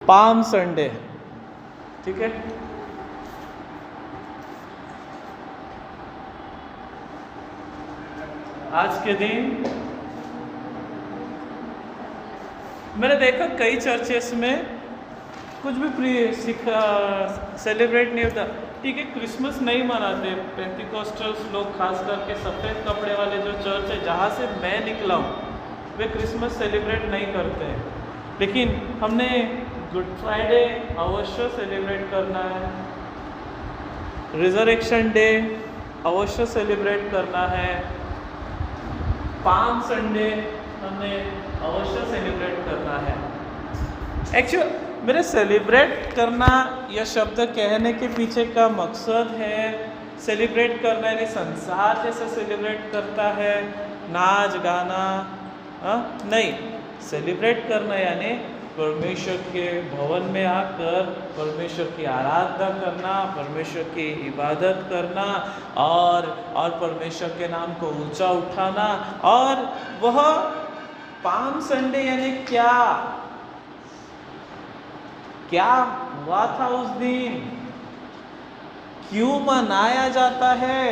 Palm Sunday, ठीक है। आज के दिन मैंने देखा कई चर्चेस में कुछ भी सेलिब्रेट नहीं होता, ठीक है। क्रिसमस नहीं मनाते पेंटिकोस्टल्स लोग, खास करके सफ़ेद कपड़े वाले जो चर्च है जहाँ से मैं निकला हूँ, वे क्रिसमस सेलिब्रेट नहीं करते हैं। लेकिन हमने गुड फ्राइडे अवश्य सेलिब्रेट करना है, रिजरेक्शन डे अवश्य सेलिब्रेट करना है, पाम संडे हमने अवश्य सेलिब्रेट करना है। एक्चुअल मेरे सेलिब्रेट करना यह शब्द कहने के पीछे का मकसद है, सेलिब्रेट करना यानी संसार जैसे सेलिब्रेट करता है, नाच गाना नहीं। सेलिब्रेट करना यानी परमेश्वर के भवन में आकर परमेश्वर की आराधना करना, परमेश्वर की इबादत करना और परमेश्वर के नाम को ऊंचा उठाना। और वह पाम संडे यानी क्या हुआ था उस दिन, क्यों मनाया जाता है।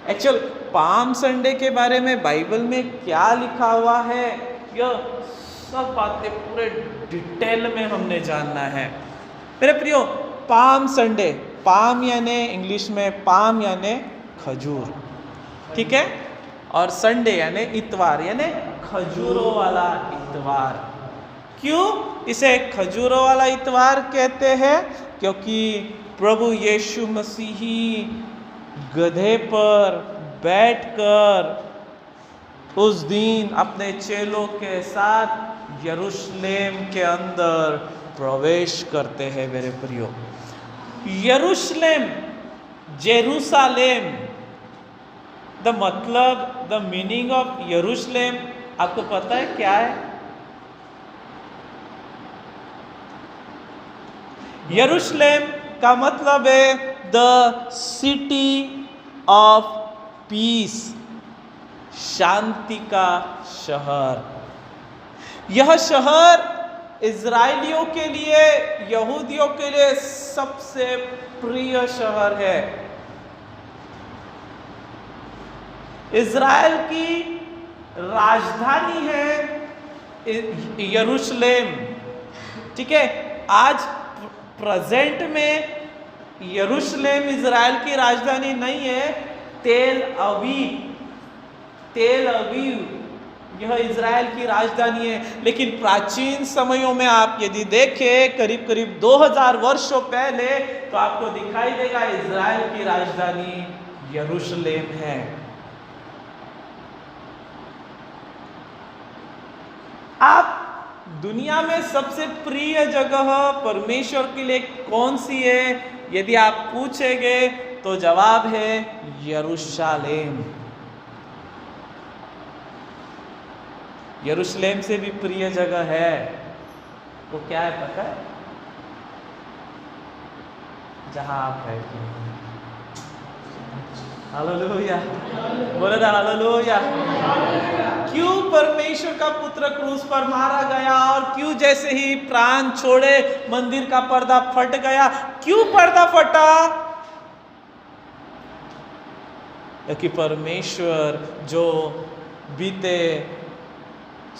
एक्चुअल पाम संडे के बारे में बाइबल में क्या लिखा हुआ है, यह सब बातें पूरे डिटेल में हमने जानना है। मेरे प्रियो, पाम संडे, पाम यानी इंग्लिश में पाम यानी खजूर, ठीक है, और संडे यानी इतवार यानी खजूरों वाला इतवार। क्यों इसे खजूरों वाला इतवार कहते हैं? क्योंकि प्रभु यीशु मसीही गधे पर बैठकर उस दिन अपने चेलों के साथ यरूशलेम के अंदर प्रवेश करते हैं। मेरे प्रियो, यरूशलेम, जेरूसलेम, द मतलब, द मीनिंग ऑफ यरूशलेम आपको पता है क्या है? यरूशलेम का मतलब है द सिटी ऑफ पीस, शांति का शहर। यह शहर इजराइलियों के लिए, यहूदियों के लिए सबसे प्रिय शहर है। इजराइल की राजधानी है यरूशलेम, ठीक है। आज प्रेजेंट में यरूशलेम इजराइल की राजधानी नहीं है, तेल अवीव यह इजराइल की राजधानी है। लेकिन प्राचीन समयों में आप यदि देखें करीब करीब 2000 वर्षों पहले, तो आपको दिखाई देगा इजराइल की राजधानी यरूशलेम है। आप दुनिया में सबसे प्रिय जगह परमेश्वर के लिए कौन सी है यदि आप पूछेंगे, तो जवाब है यरूशलेम। यरूशलेम से भी प्रिय जगह है, वो क्या है पता है? जहां आप बैठे। हालेलुया, बोले ना हालेलुया। क्यों परमेश्वर का पुत्र क्रूस पर मारा गया, और क्यों जैसे ही प्राण छोड़े मंदिर का पर्दा फट गया? क्यों पर्दा फटा? क्योंकि परमेश्वर जो बीते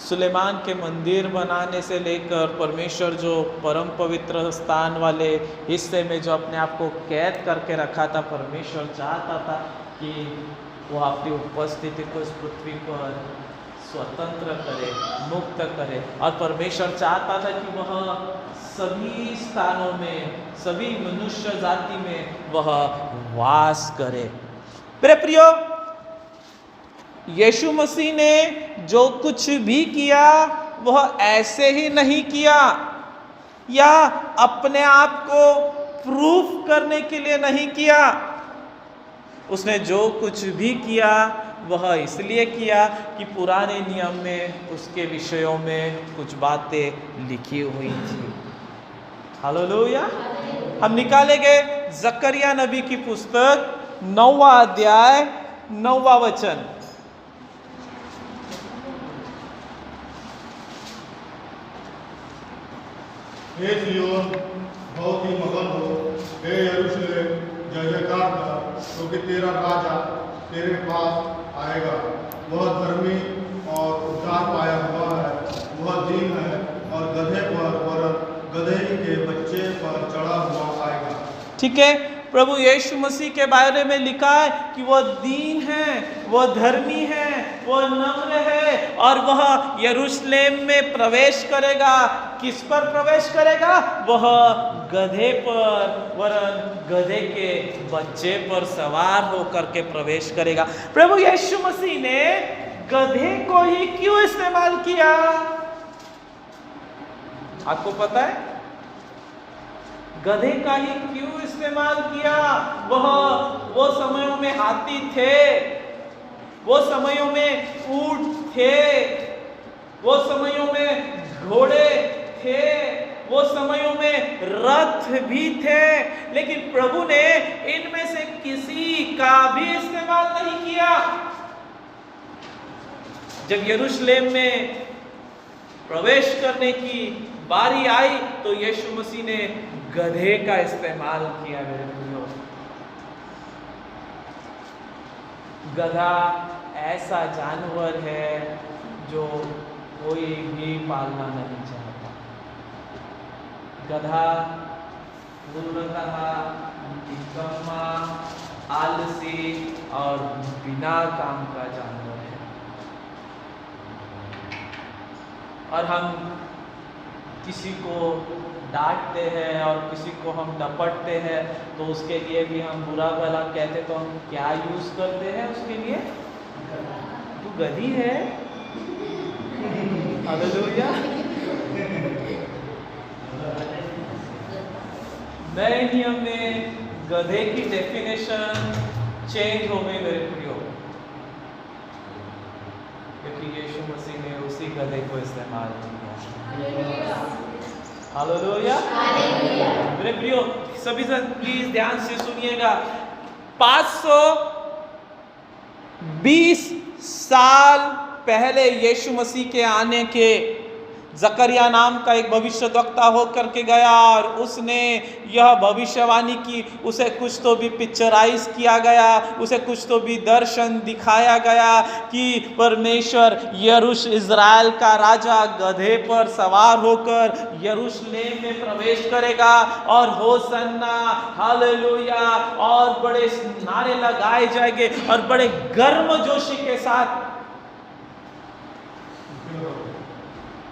सुलेमान के मंदिर बनाने से लेकर, परमेश्वर जो परम पवित्र स्थान वाले हिस्से में जो अपने आप को कैद करके रखा था, परमेश्वर चाहता था कि वो अपनी उपस्थिति को इस पृथ्वी पर स्वतंत्र करे, मुक्त करे। और परमेश्वर चाहता था कि वह सभी स्थानों में, सभी मनुष्य जाति में वह वास करे। मेरे प्रियो, यीशु मसीह ने जो कुछ भी किया वह ऐसे ही नहीं किया, या अपने आप को प्रूफ करने के लिए नहीं किया। उसने जो कुछ भी किया वह इसलिए किया कि पुराने नियम में उसके विषयों में कुछ बातें लिखी हुई थी। हालेलुया। हम निकालेंगे जकरिया नबी की पुस्तक 9वां अध्याय 9वां वचन। हे सियोन बहुत ही मगन हो, हे यरूशलेम जय जयकार कर, क्योंकि तेरा राजा तेरे पास आएगा। वह धर्मी और उद्धार पाया हुआ है, वह दीन है और गधे पर वरन गधे के बच्चे पर चढ़ा हुआ आएगा। ठीक है, प्रभु यीशु मसीह के बारे में लिखा है कि वह दीन है, वह धर्मी है, वह नम्र है और वह यरूशलेम में प्रवेश करेगा। किस पर प्रवेश करेगा? वह गधे पर वरन गधे के बच्चे पर सवार होकर के प्रवेश करेगा। प्रभु यीशु मसीह ने गधे को ही क्यों इस्तेमाल किया? आपको पता है गधे का ही क्यों इस्तेमाल किया? वो समयों में हाथी थे, वो समयों में ऊंट थे, वो समयों में घोड़े थे, वो समयों में रथ भी थे, लेकिन प्रभु ने इनमें से किसी का भी इस्तेमाल नहीं किया। जब यरूशलेम में प्रवेश करने की बारी आई तो यीशु मसीह ने गधे का इस्तेमाल किया। मेरे भाइयों, गधा ऐसा जानवर है जो कोई भी पालना नहीं चाहता। गधा पूर्णतः निकम्मा, आलसी और बिना काम का जानवर है। और हम किसी को डांटते हैं और किसी को हम डपटते हैं तो उसके लिए भी हम बुरा भला कहते, तो हम क्या यूज करते हैं उसके लिए? तू गधी है। हालेलुया। नए नियम में गधे की डेफिनेशन चेंज हो गई मेरे प्रियो, क्योंकि यीशु मसीह ने उसी गधे को इस्तेमाल किया। हालेलुया। मेरे प्रियो, सभी से प्लीज ध्यान से सुनिएगा। 520 साल पहले यीशु मसीह के आने के जकरिया नाम का एक भविष्यद्वक्ता होकर के गया और उसने यह भविष्यवाणी की। उसे कुछ तो भी पिक्चराइज किया गया, उसे कुछ तो भी दर्शन दिखाया गया कि परमेश्वर इज़राइल का राजा गधे पर सवार होकर यरूशलेम में प्रवेश करेगा और होसन्ना, हालेलुया और बड़े नारे लगाए जाएंगे और बड़े गर्मजोशी के साथ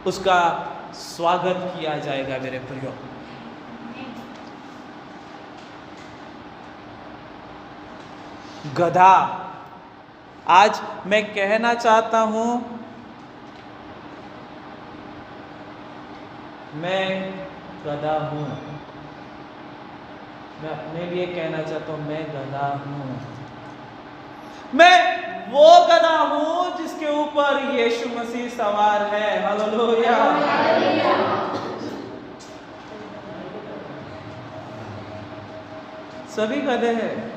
उसका स्वागत किया जाएगा। मेरे प्रियो, गधा, आज मैं कहना चाहता हूं, मैं गधा हूं। मैं अपने लिए कहना चाहता हूं, मैं गधा हूं। मैं वो गधा हूं जिसके ऊपर यीशु मसीह सवार है। हालेलुया। सभी गधे हैं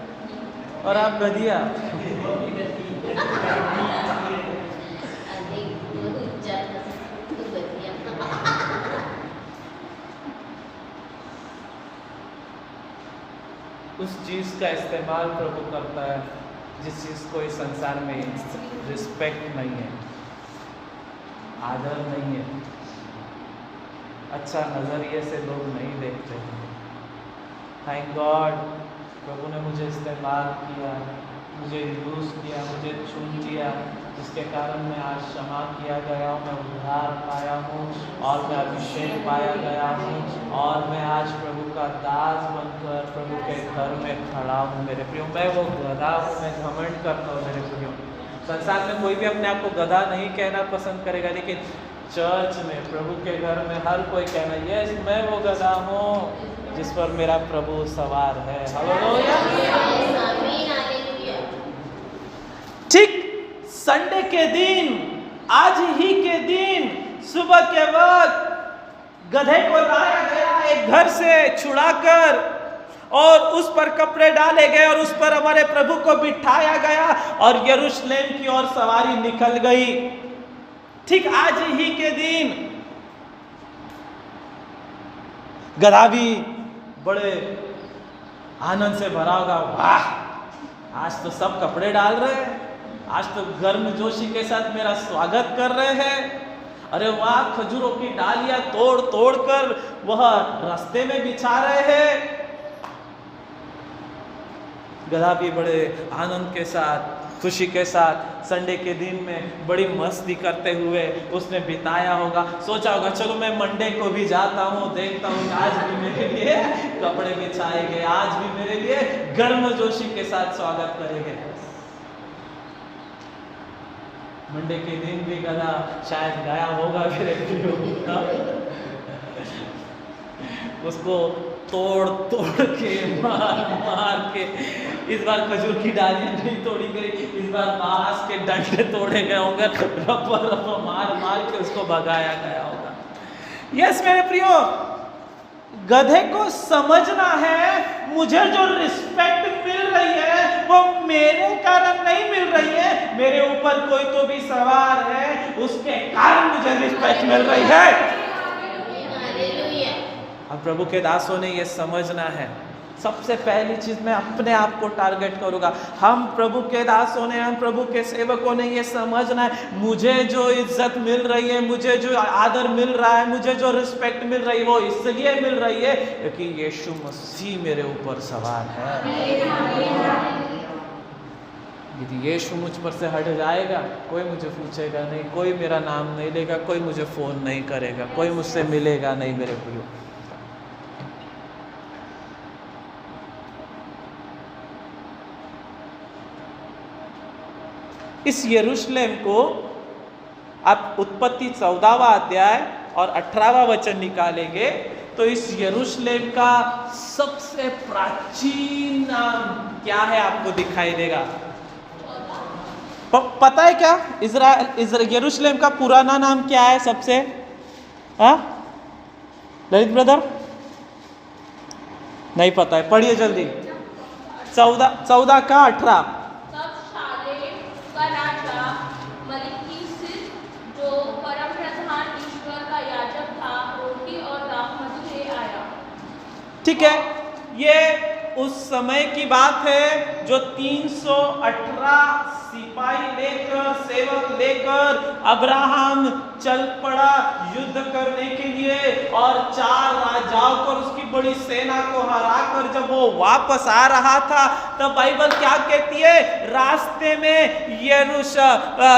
और आप गधिया। उस चीज का इस्तेमाल प्रभु करता है जिस चीज को इस संसार में रिस्पेक्ट नहीं है, आदर नहीं है, अच्छा नजरिए से लोग नहीं देखते हैं। थैंक गॉड, प्रभु ने मुझे इस्तेमाल किया, मुझे यूज किया, मुझे चुन लिया, जिसके कारण मैं आज क्षमा किया गया हूँ, मैं उद्धार पाया हूँ और मैं अभिषेक पाया गया हूँ और मैं आज प्रभु का दास बनकर प्रभु के घर में खड़ा हूँ। मेरे प्रियो, मैं वो गधा हूँ, मैं घमंड करता हूँ। मेरे प्रियो, संसार में कोई भी अपने आप को गधा नहीं कहना पसंद करेगा, लेकिन चर्च में, प्रभु के घर में हर कोई कहना, यस मैं वो गधा हूँ जिस पर मेरा प्रभु सवार है। हालेलुया। ठीक संडे के दिन, आज ही के दिन सुबह के वक्त गधे को लाया गया एक घर से छुड़ाकर और उस पर कपड़े डाले गए और उस पर हमारे प्रभु को बिठाया गया और यरूशलेम की ओर सवारी निकल गई। ठीक आज ही के दिन गधा भी बड़े आनंद से भरा होगा, वाह आज तो सब कपड़े डाल रहे हैं, आज तो गर्मजोशी के साथ मेरा स्वागत कर रहे हैं, अरे वाह खजूरों की डालियां तोड़ तोड़ कर वह रास्ते में बिछा रहे हैं। गधा भी बड़े आनंद के साथ, खुशी के साथ संडे के दिन में बड़ी मस्ती करते हुए उसने बिताया होगा। सोचा होगा चलो मैं मंडे को भी जाता हूँ, देखता हूँ आज भी मेरे लिए कपड़े बिछाए गए, आज भी मेरे लिए गर्मजोशी के साथ स्वागत करेंगे। मंडे के दिन भी गधा शायद गया होगा मेरे लिए, उसको तोड़ तोड़ के मार मार के, इस बार खजूर की डालियां नहीं तोड़ी गई, इस बार बांस के डंडे तोड़े गए होंगे, रप्पा रप्पा मार मार के उसको भगाया गया होगा। यस मेरे प्रियो, गधे को समझना है मुझे जो रिस्पेक्ट मिल रही है वो मेरे कारण नहीं मिल रही है, मेरे ऊपर कोई तो भी सवार है उसके कारण मुझे रिस्पेक्ट मिल रही है। अब प्रभु के दासों ने ये समझना है। सबसे पहली चीज मैं अपने आप को टारगेट करूंगा, हम प्रभु के दासों ने, हम प्रभु के सेवकों ने ये समझना है मुझे जो इज्जत मिल रही है, मुझे जो आदर मिल रहा है, मुझे जो रिस्पेक्ट मिल रही है वो इसलिए मिल रही है क्योंकि यीशु मसीह मेरे ऊपर सवार है। यदि यीशु मुझ पर से हट जाएगा कोई मुझे पूछेगा नहीं, कोई मेरा नाम नहीं लेगा, कोई मुझे फोन नहीं करेगा, कोई मुझसे मिलेगा नहीं मेरे प्रियो। इस यरूशलेम को आप उत्पत्ति 14वां अध्याय और 18वां वचन निकालेंगे तो इस यरूशलेम का सबसे प्राचीन नाम क्या है आपको दिखाई देगा। पता है क्या यरूशलेम का पुराना नाम क्या है सबसे? ललित ब्रदर नहीं पता है, पढ़िए जल्दी। 14 का 18। ठीक है, ये उस समय की बात है जो 318 सिपाही लेकर, सेवक लेकर अब्राहम चल पड़ा युद्ध करने के लिए, और 4 राजाओं को उसकी बड़ी सेना को हराकर जब वो वापस आ रहा था तब बाइबल क्या कहती है, रास्ते में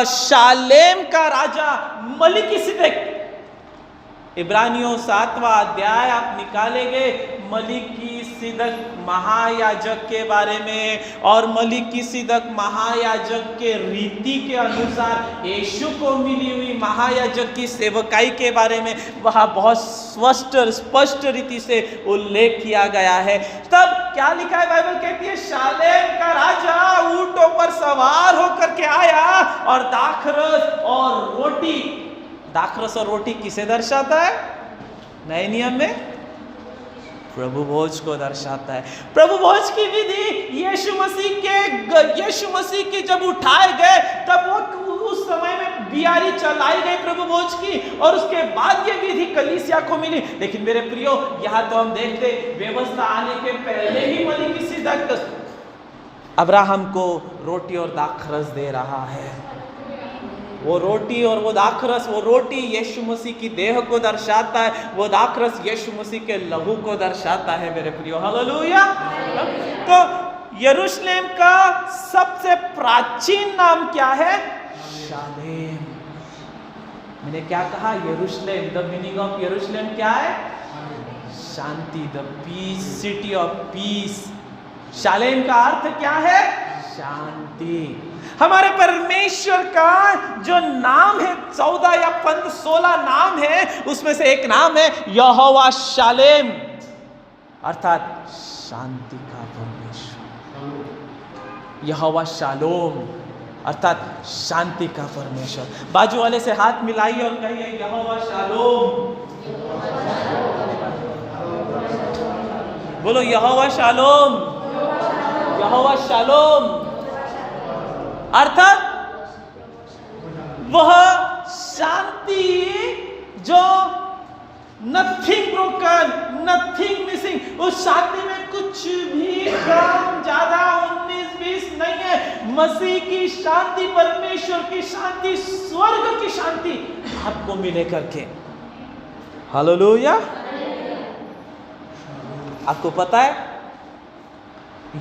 शालेम का राजा मलिकिसिदक, इब्रानियों 7वां अध्याय आप निकालेंगे मलिकिसिदक महायाजक के बारे में, और मलिकिसिदक महायाजक के रीति के अनुसार यीशु को मिली हुई महायाजक की सेवकाई के बारे में वहाँ बहुत स्पष्ट रीति से उल्लेख किया गया है। तब क्या लिखा है, बाइबल कहती है शालेम का राजा ऊंटों पर सवार होकर के आया और दाखरस और रोटी किसे दर्शाता है? नए नियम में प्रभु भोज को दर्शाता है। प्रभु भोज की विधि यीशु मसीह के जब उठाए गए तब वो उस समय में बियारी चलाई गई प्रभु भोज की, और उसके बाद ये विधि कलीसिया को मिली। लेकिन मेरे प्रियो, यहाँ तो हम देखते व्यवस्था आने के पहले ही मलिकिसिदक अब्राहम को रोटी और दाखरस दे रहा है। वो रोटी और वो दाखरस, वो रोटी यीशु मसीह की देह को दर्शाता है, वो दाखरस यीशु मसीह के लहू को दर्शाता है मेरे प्रियो। हालेलुया। तो यरूशलेम का सबसे प्राचीन नाम क्या है? शालेम। मैंने क्या कहा? यरूशलेम। द मीनिंग ऑफ यरूशलेम क्या है? शांति, the peace, city of peace. Shalem का अर्थ क्या है? शांति। हमारे परमेश्वर का जो नाम है 14 या 16 नाम है, उसमें से एक नाम है यहोवा शालेम, अर्थात शांति का परमेश्वर। यहोवा शालोम अर्थात शांति का परमेश्वर। बाजू वाले से हाथ मिलाइए और कहिए यहोवा शालोम। बोलो यहोवा शालोम, यहोवा शालोम। अर्थात वह शांति जो नथिंग ब्रोकन, नथिंग मिसिंग। उस शांति में कुछ भी कम ज्यादा 19-20 नहीं है। मसीह की शांति, परमेश्वर की शांति, स्वर्ग की शांति आपको मिले करके। हालेलुया। आपको पता है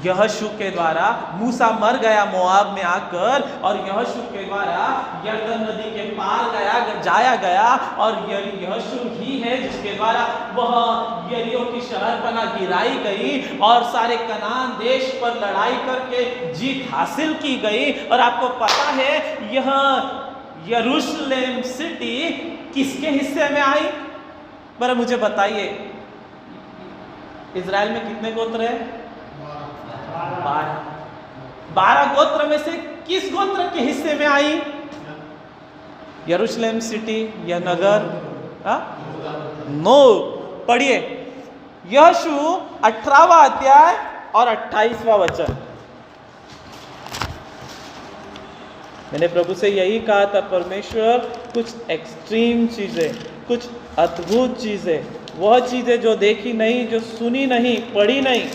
यहोशू के द्वारा मूसा मर गया मोआब में आकर, और यहोशू के द्वारा यरदन नदी के पार जाया गया, और यहोशू ही है जिसके द्वारा वह यरीहो की शहरपना गिराई गई और सारे कनान देश पर लड़ाई करके जीत हासिल की गई। और आपको पता है यह यरूशलेम सिटी किसके हिस्से में आई? पर मुझे बताइए, इजराइल में कितने गोत्र है? 12 गोत्र में से किस गोत्र के हिस्से में आई यरूशलेम सिटी या नगर? नो। पढ़िए यहोशू 18वां अध्याय और 28वां वचन। मैंने प्रभु से यही कहा था, परमेश्वर कुछ एक्सट्रीम चीजें, कुछ अद्भुत चीजें, वह चीजें जो देखी नहीं, जो सुनी नहीं, पढ़ी नहीं।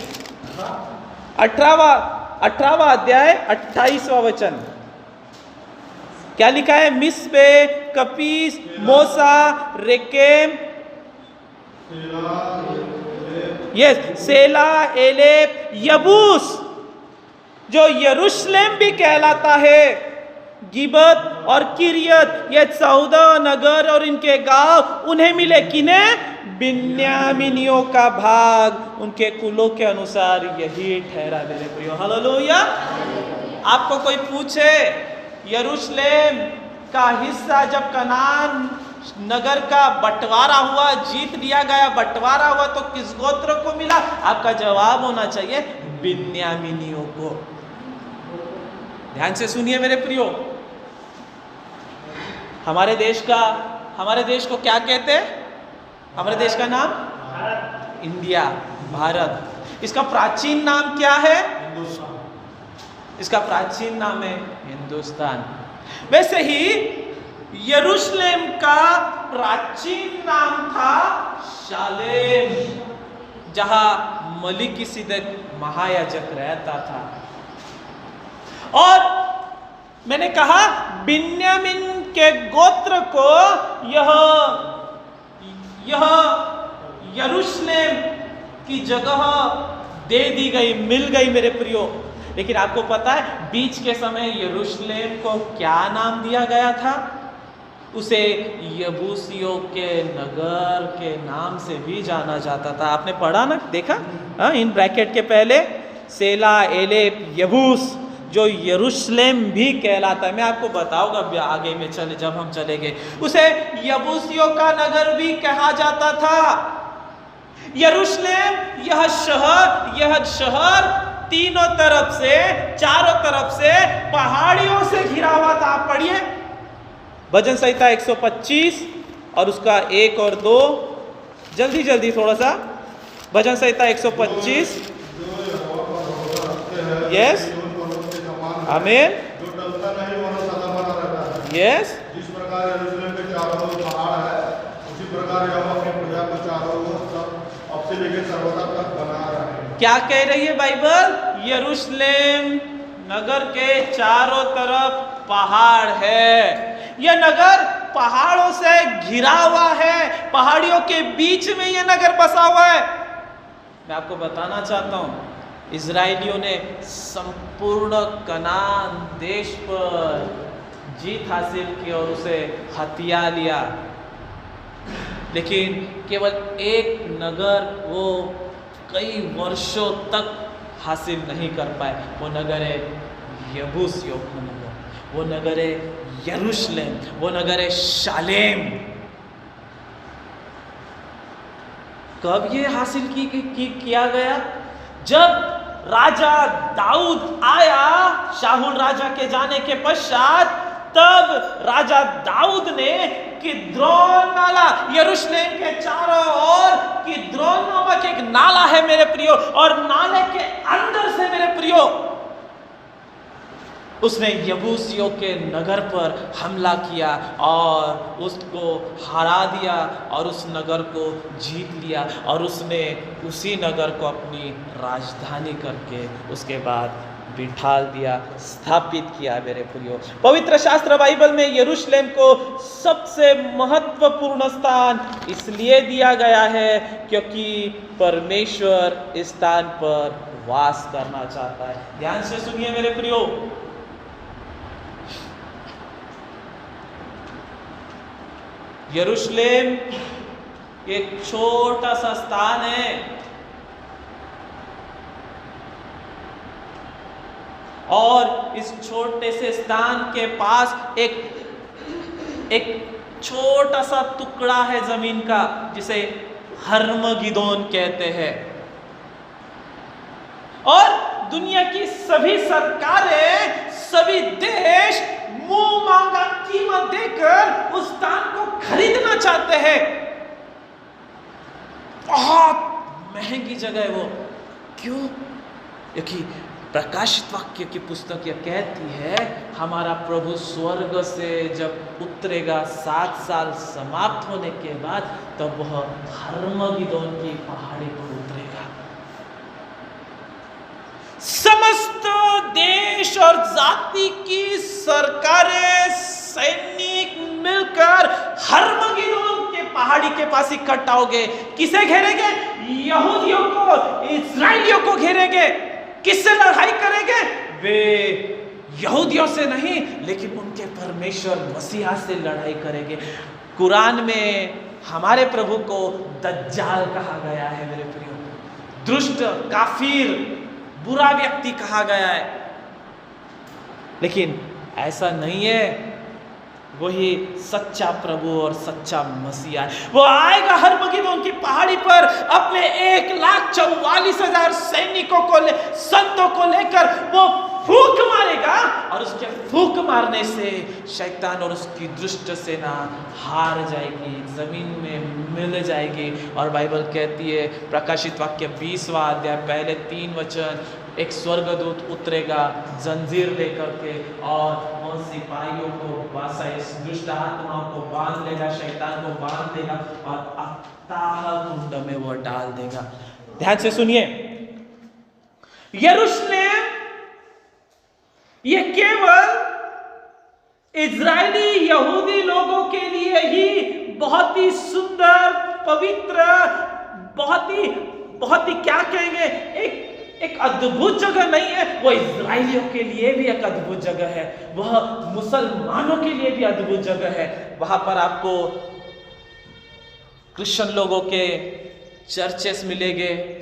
18वां अध्याय 28वां वचन क्या लिखा है? मिस्पे, कपीस, मोसा, रेकेम, यस, सेला, एलेप, यबूस, जो यरूशलेम भी कहलाता है, गिबत और किरियत, ये 14 नगर और इनके गांव उन्हें मिले। किन्हें? बिन्यामीनियों का भाग उनके कुलों के अनुसार यही ठहरा मेरे प्रियो। हालेलुया। आपको कोई पूछे यरूशलेम का हिस्सा जब कनान नगर का बंटवारा हुआ, जीत लिया गया, बंटवारा हुआ, तो किस गोत्र को मिला? आपका जवाब होना चाहिए बिन्यामीनियों को। ध्यान से सुनिए मेरे प्रियो, हमारे देश को क्या कहते हैं? हमारे देश का नाम इंडिया, भारत। इसका प्राचीन नाम क्या है? इसका प्राचीन नाम है हिंदुस्तान। वैसे ही यरूशलेम का प्राचीन नाम था शालेम, जहां मलिकिसिदक महायाजक रहता था। और मैंने कहा बिन्यामीन के गोत्र को यह यरूशलेम की जगह दे दी गई, मिल गई मेरे प्रियो। लेकिन आपको पता है बीच के समय यरूशलेम को क्या नाम दिया गया था? उसे यबूसियों के नगर के नाम से भी जाना जाता था। आपने पढ़ा ना, देखा? इन ब्रैकेट के पहले सेला, एलेप, यबूस, जो यरूशलेम भी कहलाता है। मैं आपको बताऊंगा आगे में जब हम चलेंगे। उसे यबूसियों का नगर भी कहा जाता था। यरूशलेम यह शहर तीनों तरफ से, चारों तरफ से पहाड़ियों से घिरा हुआ था। आप पढ़िए भजन संहिता 125 और उसका 1 और 2, जल्दी थोड़ा सा। भजन संहिता 125। यस, आमीन। जो टलता नहीं वो सदा बना रहता है। यस। जिस प्रकार यरूशलेम के चारों ओर पहाड़ है, उसी प्रकार यहोवा अपनी प्रजा को चारों ओर सब अब से लेकर सर्वदा तक बना रहा है। क्या कह रही है बाइबल? यरूशलेम नगर के चारों तरफ पहाड़ है। यह नगर पहाड़ों से घिरा हुआ है, पहाड़ियों के बीच में यह नगर बसा हुआ है। मैं आपको बताना चाहता हूं, इजराइलियों ने संपूर्ण कनान देश पर जीत हासिल की और उसे हथिया लिया, लेकिन केवल एक नगर वो कई वर्षों तक हासिल नहीं कर पाए। वो नगर है यबूसियों का नगर, वो नगर है यरूशलेम, वो नगर है शालेम। कब ये हासिल किया गया? जब राजा दाऊद आया, शाहुल राजा के जाने के पश्चात, तब राजा दाऊद ने किद्रोन नाला, यरूशलेम के चारों ओर किद्रोन नामक एक नाला है मेरे प्रियो, और नाले के अंदर से मेरे प्रियो उसने यबूसियों के नगर पर हमला किया और उसको हरा दिया और उस नगर को जीत लिया और उसने उसी नगर को अपनी राजधानी करके उसके बाद बिठाल दिया, स्थापित किया। मेरे प्रियो, पवित्र शास्त्र बाइबल में यरूशलेम को सबसे महत्वपूर्ण स्थान इसलिए दिया गया है क्योंकि परमेश्वर इस स्थान पर वास करना चाहता है। ध्यान से सुनिए मेरे प्रियो, यरूशलेम एक छोटा सा स्थान है और इस छोटे से स्थान के पास एक छोटा सा टुकड़ा है जमीन का जिसे हर्मगिदोन कहते हैं। और दुनिया की सभी सरकारें, सभी देश मुंह मांगा कीमत देकर उस स्थान को खरीदना चाहते हैं। बहुत महंगी जगह है वो। क्यों? क्योंकि प्रकाशित वाक्य की पुस्तक यह कहती है, हमारा प्रभु स्वर्ग से जब उतरेगा 7 साल समाप्त होने के बाद, तब वह हर्मगिदोन की पहाड़ी पर उतरेगा। समस्त देश और जाति की सरकारें, सैनिक मिलकर हर्मगिदोन के पहाड़ी के पास इकट्ठा हो गए। किसे घेरेंगे? यहूदियों को, इस्राएलियों को घेरेंगे। किससे लड़ाई करेंगे? वे यहूदियों से नहीं, लेकिन उनके परमेश्वर मसीहा से लड़ाई करेंगे। कुरान में हमारे प्रभु को दज्जाल कहा गया है मेरे प्रियो, दुष्ट, काफिर, बुरा व्यक्ति कहा गया है। लेकिन ऐसा नहीं है, वही सच्चा प्रभु और सच्चा मसीहा है। वो आएगा हर्मगिदोन की पहाड़ी पर अपने 1,44,000 सैनिकों को संतों को लेकर वो फूंक मारेगा और उसके फूंक मारने से शैतान और उसकी दुष्ट सेना हार जाएगी, जमीन में मिल जाएगी। और बाइबल कहती है, प्रकाशित वाक्य 20वां अध्याय पहले 3 वचन, एक स्वर्गदूत उतरेगा जंजीर लेकर के और उन सिपाहियों को, इस दुष्ट आत्माओं को बांध लेगा, शैतान को बांध देगा और अथाह कुंड में वो डाल देगा। ध्यान से सुनिए, यरूशलेम ये केवल इजरायली यहूदी लोगों के लिए ही बहुत ही सुंदर, पवित्र, बहुत ही क्या कहेंगे, एक अद्भुत जगह नहीं है। वो इजरायलियों के लिए भी एक अद्भुत जगह है, वह मुसलमानों के लिए भी अद्भुत जगह है। वहां पर आपको क्रिश्चियन लोगों के चर्चेस मिलेंगे,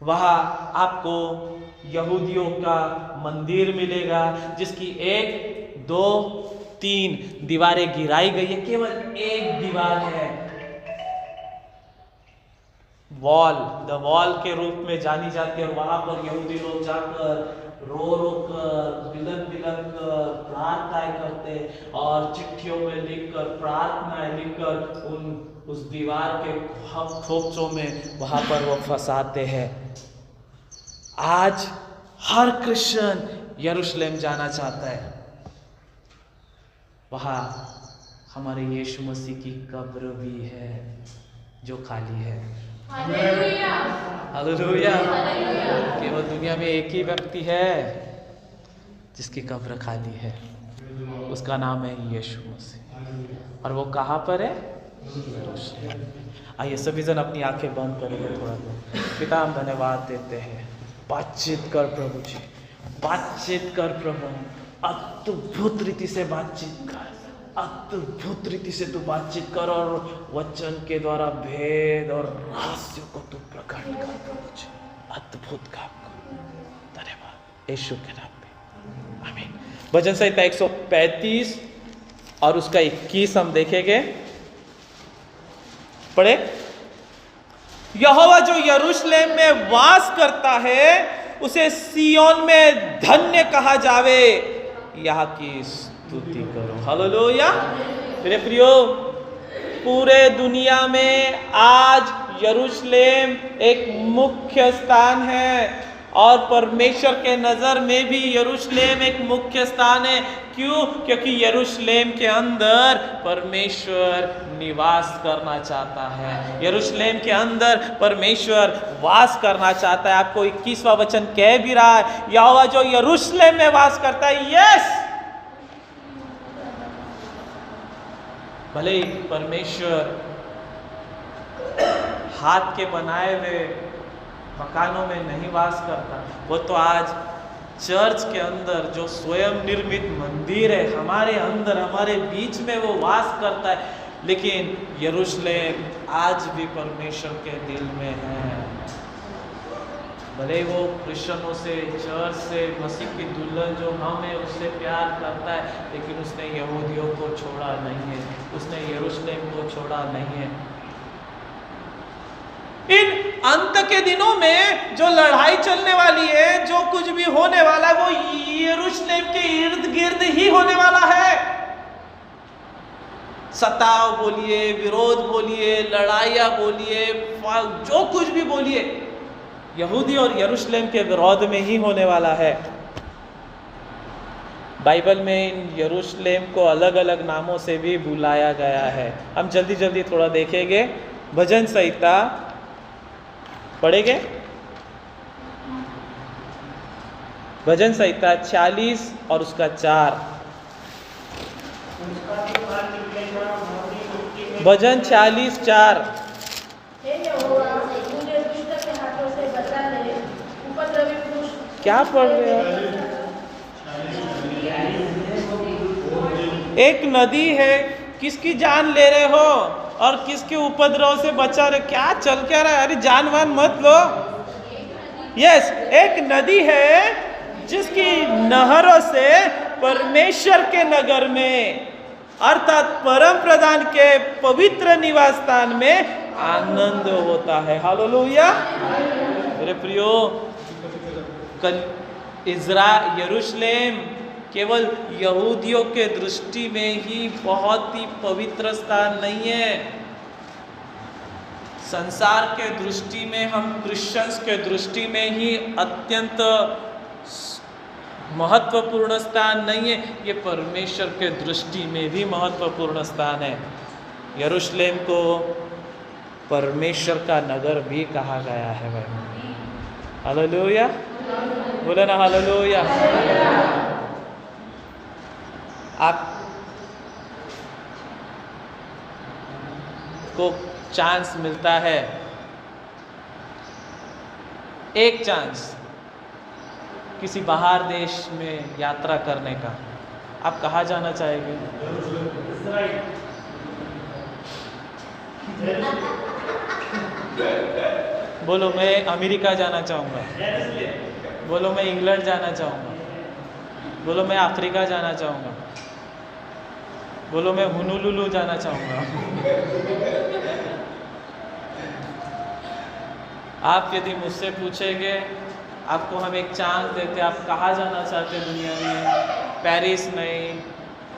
वहां आपको यहूदियों का मंदिर मिलेगा जिसकी 1, 2, 3 दीवारें गिराई गई है, केवल एक दीवार है, वॉल, द वॉल के रूप में जानी जाती है। और वहां पर यहूदी लोग जाकर रो कर, बिलक कर प्रार्थनाएं करते और चिट्ठियों में लिखकर, प्रार्थनाएं लिखकर उस दीवार के खोपचों में वहां पर वो फंसाते हैं। आज हर क्रिश्चियन यरूशलेम जाना चाहता है। वहां हमारे यीशु मसीह की कब्र भी है जो खाली है। हालेलुया। केवल दुनिया में एक ही व्यक्ति है जिसकी कब्र खाली है, उसका नाम है यीशु मसीह। और वो कहाँ पर है? यरूशलेम। आइए सभी जन अपनी आंखें बंद करेंगे थोड़ा देर। पिता, हम धन्यवाद देते हैं, बातचीत कर प्रभु जी, बातचीत कर प्रभु, अद्भुत रीति से बातचीत कर, अद्भुत रीति से तू बातचीत कर और वचन के द्वारा भेद और रहस्यों को तू प्रकट कर प्रभु जी, अद्भुत काम कर। धन्यवाद यीशु के नाम में, आमीन। भजन संहिता 135 और उसका 21 हम देखेंगे। पढ़े, यहोवा जो यरूशलेम में वास करता है उसे सियोन में धन्य कहा जावे, यहाँ की स्तुति करो। हालेलुया। मेरे प्रियो, पूरे दुनिया में आज यरूशलेम एक मुख्य स्थान है। और परमेश्वर के नज़र में भी यरूशलेम एक मुख्य स्थान है। क्यों? क्योंकि यरूशलेम के अंदर परमेश्वर निवास करना चाहता है। यरूशलेम के अंदर परमेश्वर वास करना चाहता है। आपको 21वां वचन कह भी रहा है, यहोवा जो यरूशलेम में वास करता है। यस, भले ही परमेश्वर हाथ के बनाए हुए मकानों में नहीं वास करता, वो तो आज चर्च के अंदर जो स्वयं निर्मित मंदिर है हमारे अंदर, हमारे बीच में वो वास करता है। लेकिन यरूशलेम आज भी परमेश्वर के दिल में है। भले वो क्रिश्चियनों से, चर्च से, मसीह की दुल्हन जो हम है उससे प्यार करता है, लेकिन उसने यहूदियों को छोड़ा नहीं है, उसने यरूशलेम को छोड़ा नहीं है। इन अंत के दिनों में जो लड़ाई चलने वाली है, जो कुछ भी होने वाला है, वो यरूशलेम के इर्द गिर्द ही होने वाला है। सताव बोलिए, विरोध बोलिए, लड़ाइयाँ बोलिए, जो कुछ भी बोलिए, यहूदी और यरूशलेम के विरोध में ही होने वाला है। बाइबल में इन यरूशलेम को अलग अलग नामों से भी बुलाया गया है। हम जल्दी जल्दी थोड़ा देखेंगे। भजन संहिता पढ़ेंगे, भजन संहिता 46 और उसका 4। भजन 46:4। क्या पढ़ रहे हो? एक नदी है, किसकी जान ले रहे हो और किसके उपद्रव से बचा रहे? क्या चल क्या रहा है? अरे जानवान मत लो। यस, एक नदी है जिसकी नहरों से परमेश्वर के नगर में अर्थात परम प्रधान के पवित्र निवास स्थान में आनंद होता है। हालेलुया। मेरे प्रियो, यरूशलेम केवल यहूदियों के दृष्टि में ही बहुत ही पवित्र स्थान नहीं है। संसार के दृष्टि में, हम क्रिश्चियंस के दृष्टि में ही अत्यंत महत्वपूर्ण स्थान नहीं है, ये परमेश्वर के दृष्टि में भी महत्वपूर्ण स्थान है। यरूशलेम को परमेश्वर का नगर भी कहा गया है भाई। हालेलुया, बोले ना हालेलुया। आप को चांस मिलता है, एक चांस किसी बाहर देश में यात्रा करने का, आप कहाँ जाना चाहेंगे? बोलो मैं अमेरिका जाना चाहूँगा, बोलो मैं इंग्लैंड जाना चाहूँगा, बोलो मैं अफ्रीका जाना चाहूँगा, बोलो मैं हुनुलुलु जाना चाहूँगा। आप यदि मुझसे पूछेंगे, आपको हम एक चांस देते, आप कहाँ जाना चाहते दुनिया में? पेरिस नहीं,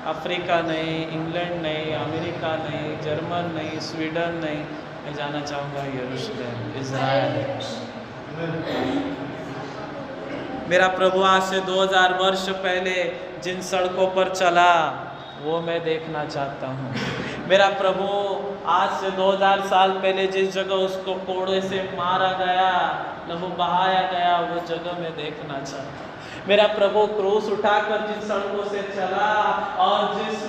अफ्रीका नहीं, इंग्लैंड नहीं, अमेरिका नहीं, जर्मन नहीं, स्वीडन नहीं, मैं जाना चाहूँगा यरूशलेम, इज़राइल। मेरा प्रभु आज से 2000 वर्ष पहले जिन सड़कों पर चला वो मैं देखना चाहता हूँ। मेरा प्रभु आज से 2000 साल पहले जिस जगह उसको कोड़े से मारा गया, लहू बहाया गया, वो जगह मैं देखना चाहता हूँ। मेरा प्रभु क्रूस उठाकर जिन सड़कों से चला और जिस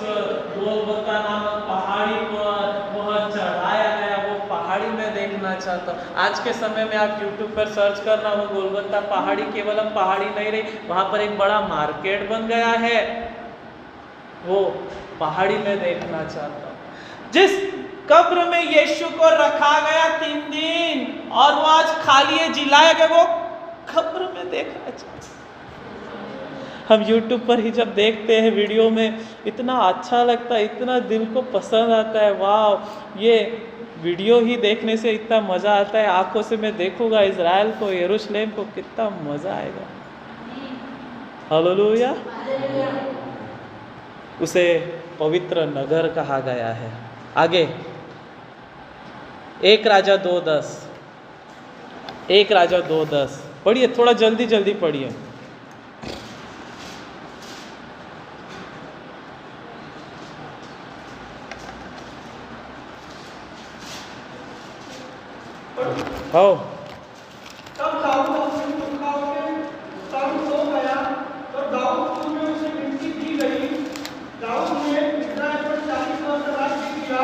गोलगोथा नामक पहाड़ी पर वह चढ़ाया गया, वो पहाड़ी में देखना चाहता हूँ। आज के समय में आप YouTube पर सर्च करना, वो गोलगोथा पहाड़ी केवल हम पहाड़ी नहीं रही, वहाँ पर एक बड़ा मार्केट बन गया है, वो पहाड़ी में देखना चाहता हूँ। जिस कब्र में यीशु को रखा गया 3 दिन और वो आज खाली है, जिलाया गया, वो कब्र में देखना चाहता हूँ। हम YouTube पर ही जब देखते हैं वीडियो में, इतना अच्छा लगता है, इतना दिल को पसंद आता है। वाह, ये वीडियो ही देखने से इतना मज़ा आता है। आंखों से मैं देखूंगा इज़राइल को, यरूशलेम को, कितना मज़ा आएगा। हालेलुया। उसे पवित्र नगर कहा गया है। आगे 1 राजा 2:10, 1 राजा 2:10 पढ़िए, थोड़ा जल्दी जल्दी पढ़िए। हो तब दाऊद अपनी उठाव के संग सो गया, तो दाऊदपुर में उसे मिट्टी दी गई। दाऊद ने इस्राएल पर 40 वर्ष राज्य किया।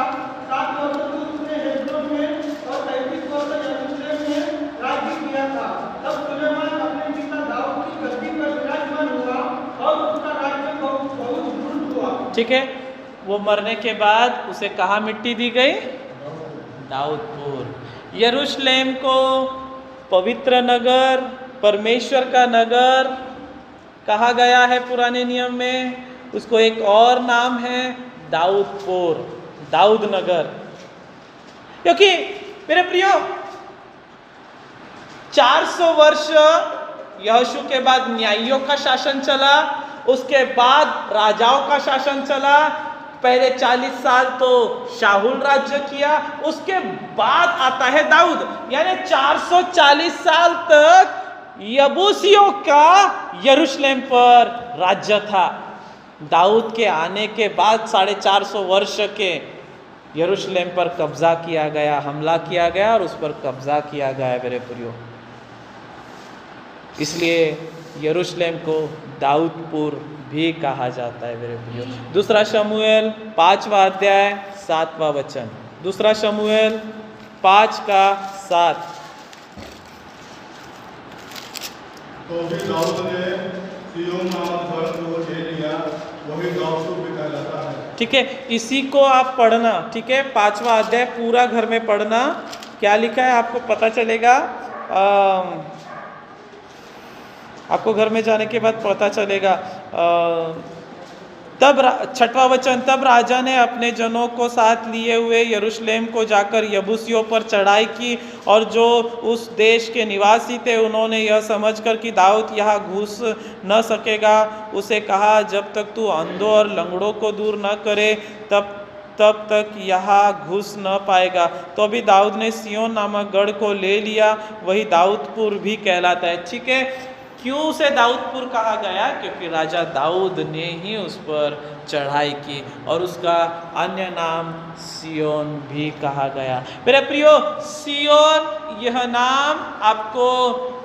7 वर्ष तो उसने हेब्रोन में और 33 वर्ष यरूशलेम में राज्य किया था। तब सुलेमान अपने पिता दाऊद की गद्दी पर विराजमान हुआ और उसका राज्य बहुत दृढ़ हुआ। ठीक है, वो मरने के बाद उसे कहाँ मिट्टी दी गई? दाऊदपुर। यरूशलेम को पवित्र नगर, परमेश्वर का नगर कहा गया है पुराने नियम में। उसको एक और नाम है दाऊदपुर, दाऊद नगर। क्योंकि मेरे प्रियो 400 वर्ष यहोशू के बाद न्यायियों का शासन चला, उसके बाद राजाओं का शासन चला। पहले 40 साल तो शाहुल राज्य किया, उसके बाद आता है दाऊद। यानी 440 साल तक यबूसियों का यरूशलेम पर राज्य था। दाऊद के आने के बाद 450 वर्ष के यरूशलेम पर कब्जा किया गया, हमला किया गया और उस पर कब्जा किया गया मेरे प्रियो। इसलिए यरूशलेम को दाऊदपुर भी कहा जाता है मेरे प्रियो। दूसरा शमूएल 5वां अध्याय 7वां वचन। दूसरा शमूएल 5:7। तो भी दाऊद ने सिय्योन नामक गढ़ को ले लिया, वही दाऊदपुर भी कहलाता है। ठीक है, इसी को आप पढ़ना। ठीक है, 5वां अध्याय पूरा घर में पढ़ना। क्या लिखा है आपको पता चलेगा, आपको घर में जाने के बाद पता चलेगा। तब 6वां वचन, तब राजा ने अपने जनों को साथ लिए हुए यरूशलेम को जाकर यबूसियों पर चढ़ाई की, और जो उस देश के निवासी थे उन्होंने यह समझकर कि दाऊद यहाँ घुस न सकेगा, उसे कहा, जब तक तू अंधों और लंगड़ों को दूर न करे तब तक यहाँ घुस न पाएगा। तो अभी दाऊद ने सिय्योन नामक गढ़ को ले लिया, वही दाऊदपुर भी कहलाता है। ठीक है, क्यों उसे दाऊदपुर कहा गया? क्योंकि राजा दाऊद ने ही उस पर चढ़ाई की, और उसका अन्य नाम सिय्योन भी कहा गया। मेरे प्रियो, सिय्योन यह नाम आपको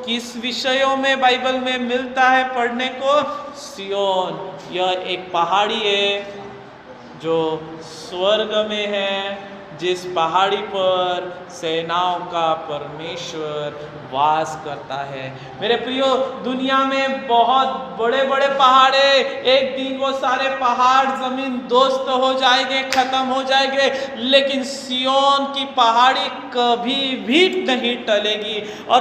किस विषयों में बाइबल में मिलता है पढ़ने को? सिय्योन यह एक पहाड़ी है जो स्वर्ग में है, जिस पहाड़ी पर सेनाओं का परमेश्वर वास करता है। मेरे प्रियो, दुनिया में बहुत बड़े बड़े पहाड़ है, एक दिन वो सारे पहाड़ जमीन दोस्त हो जाएंगे, खत्म हो जाएंगे, लेकिन सिय्योन की पहाड़ी कभी भी नहीं टलेगी। और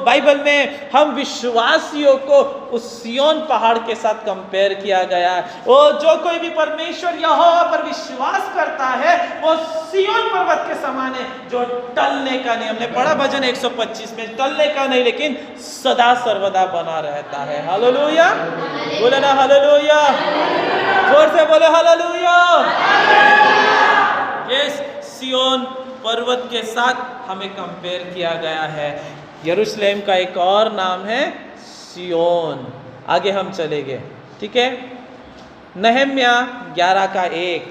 बाइबल में हम विश्वासियों को उस सिय्योन पहाड़ के साथ कंपेयर किया गया है। वो जो कोई भी परमेश्वर यहोवा पर विश्वास करता है वो सिय्योन पर्वत के समान है, जो टलने का नहीं। हमने पढ़ा भजन 125 में, टलने का नहीं लेकिन सदा सर्वदा बना रहता है। हालेलुया, बोले ना हालेलुया, जोर से बोले हालेलुया। यस, सिय्योन पर्वत के साथ हमें कंपेयर किया गया है। यरूशलेम का एक और नाम है सिय्योन। आगे हम चलेंगे। ठीक है, नहम्याह 11:1,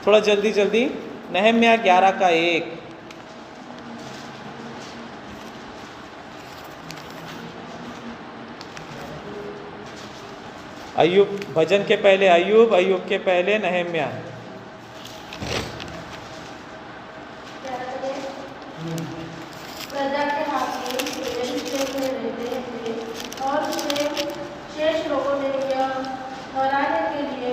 थोड़ा जल्दी जल्दी। नहम्याह 11:1। अय्यूब, भजन के पहले अय्यूब, अय्यूब के पहले नहम्याह। प्रजा के हाकिम यरूशलेम में रहते थे, और शेष लोगों ने यह ठहराने के लिए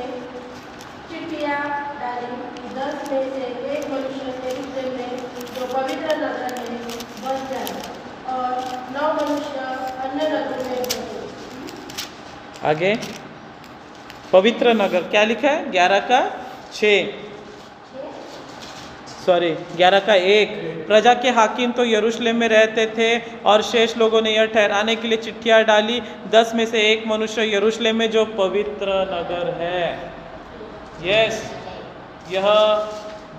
चिट्ठियाँ डाली कि 10 में से एक मनुष्य यरूशलेम में जो पवित्र नगर में बस जाए, और 9 मनुष्य अन्य नगर में बसे। आगे पवित्र नगर क्या लिखा है? 11:6, सॉरी 11:1। प्रजा के हाकिम तो यरूशलेम में रहते थे, और शेष लोगों ने यह ठहराने के लिए चिट्ठियाँ डाली 10 में से एक मनुष्य यरूशलेम में जो पवित्र नगर है। यस, यह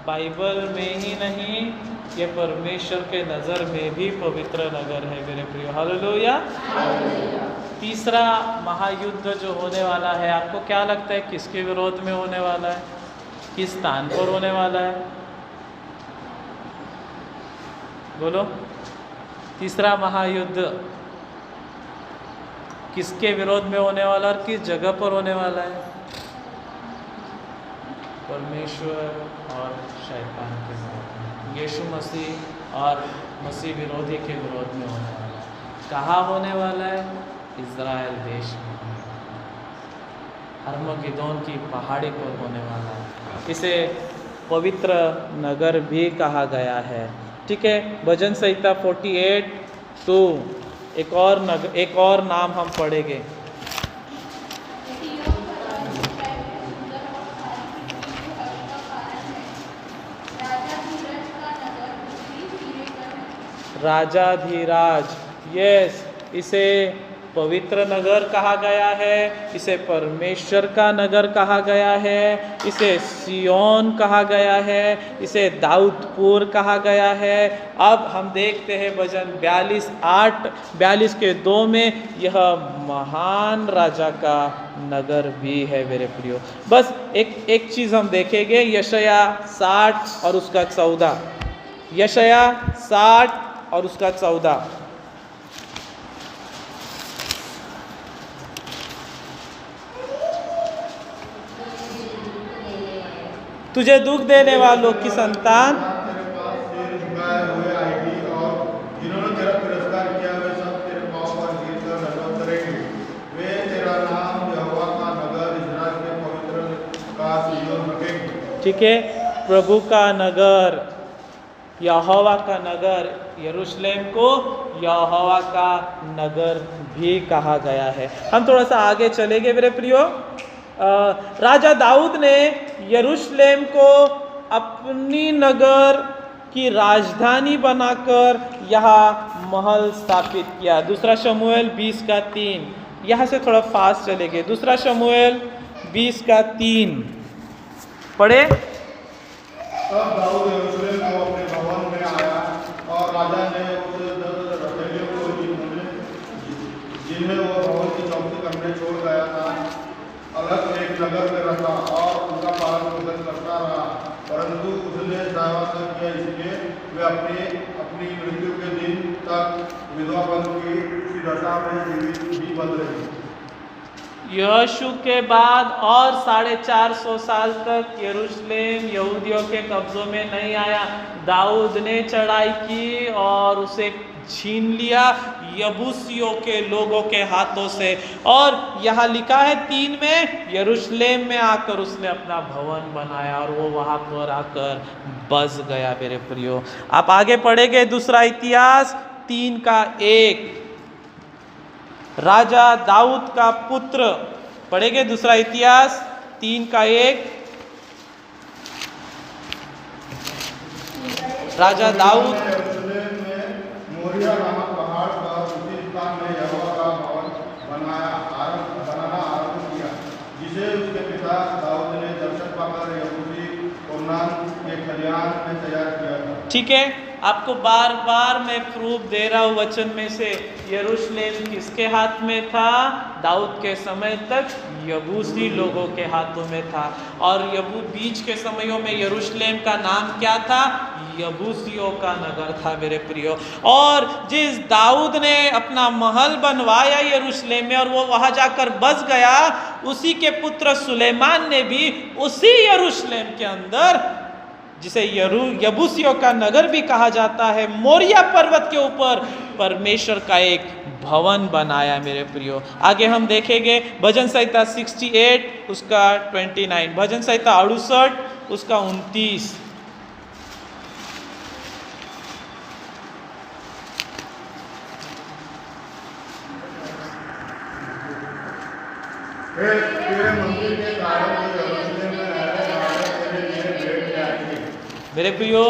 बाइबल में ही नहीं ये परमेश्वर के नज़र में भी पवित्र नगर है मेरे प्रियो। हालेलुया। तीसरा महायुद्ध जो होने वाला है, आपको क्या लगता है किसके विरोध में होने वाला है, किस स्थान पर होने वाला है? बोलो। तीसरा महायुद्ध किसके विरोध में होने वाला और किस जगह पर होने वाला है? परमेश्वर और शैतान के विरोध में, यीशु मसीह और मसीह विरोधी के विरोध में होने वाला है। कहाँ होने वाला है? इज़राइल देश में, हर्मगिदोन की पहाड़ी पर होने वाला है। इसे पवित्र नगर भी कहा गया है। ठीक है, भजन संहिता 48:2 एक और नाम हम पढ़ेंगे। राजाधिराज, यस, इसे पवित्र नगर कहा गया है, इसे परमेश्वर का नगर कहा गया है, इसे सियोन कहा गया है, इसे दाऊदपुर कहा गया है। अब हम देखते हैं भजन 42:2 में, यह महान राजा का नगर भी है मेरे प्रियो। बस एक चीज़ हम देखेंगे, यशाया 60 और उसका 14। यशाया 60 और उसका 14। तुझे दुख देने वालों की संतान तेरे पास सिर झुकाए हुए आएगी, और जिन्होंने तेरा तिरस्कार किया वे सब तेरे पांव पर गिरकर दंडवत करेंगे। वे तेरा नाम यहोवा का नगर, इस्राएल के पवित्र का सिय्योन रखेंगे। ठीक है, प्रभु का नगर, यहोवा का नगर, यरूशलेम को यहोवा का नगर भी कहा गया है। हम थोड़ा सा आगे चलेंगे मेरे प्रियो। राजा दाऊद ने यरूशलेम को अपनी नगर की राजधानी बनाकर यहाँ महल स्थापित किया। दूसरा शमूएल 20:3, यहाँ से थोड़ा फास्ट चलेंगे। दूसरा शमूएल 20:3 पढ़े। तब दाऊद यरूशलेम को अपने भवन में आया, और राजा ने उस 10 रथैलियों को जिन्हें वो भवन की चौकी करने छोड़ गया था, अलग एक नगर में रखा और उनका पालन पोषण करता रहा। परंतु उसने दावा किया, इसलिए वे अपनी मृत्यु के दिन तक विधवापन की दशा में जीवित भी बन रही। यहोशू के बाद और 450 साल तक यरूशलेम यहूदियों के कब्जों में नहीं आया। दाऊद ने चढ़ाई की और उसे छीन लिया यबूसियों के लोगों के हाथों से। और यहाँ लिखा है 3 में, यरूशलेम में आकर उसने अपना भवन बनाया और वो वहाँ पर आकर बस गया मेरे प्रियो। आप आगे पढ़ेंगे दूसरा इतिहास 3:1, राजा दाऊद का पुत्र, पढ़ेंगे दूसरा इतिहास 3:1। राजा दाऊद यरूशलेम में मोरिया नामक पहाड़ पर उसी स्थान में यहोवा का भवन बनाना आरंभ किया, जिसे उसके पिता दाऊद ने दर्शन पाकर यबूसी ओर्नान के खलिहान में तैयार किया था। ठीक है, आपको बार बार मैं प्रूफ दे रहा हूँ वचन में से। यरूशलेम किसके हाथ में था? दाऊद के समय तक यबूसी लोगों के हाथों में था। और बीच के समयों में यरूशलेम का नाम क्या था? यबूसियों का नगर था मेरे प्रियो। और जिस दाऊद ने अपना महल बनवाया यरूशलेम में और वो वहाँ जाकर बस गया, उसी के पुत्र सुलेमान ने भी उसी यरूशलेम के अंदर, जिसे यबूसियों का नगर भी कहा जाता है, मोरिया पर्वत के ऊपर परमेश्वर का एक भवन बनाया मेरे प्रियो। आगे हम देखेंगे भजन संहिता 68 उसका 29, भजन संहिता 68 उसका 29। तेरे मंदिर के कारण जो यरूशलेम में रहने वाले तेरे लिए भेंट जाएंगे। मेरे प्रियो,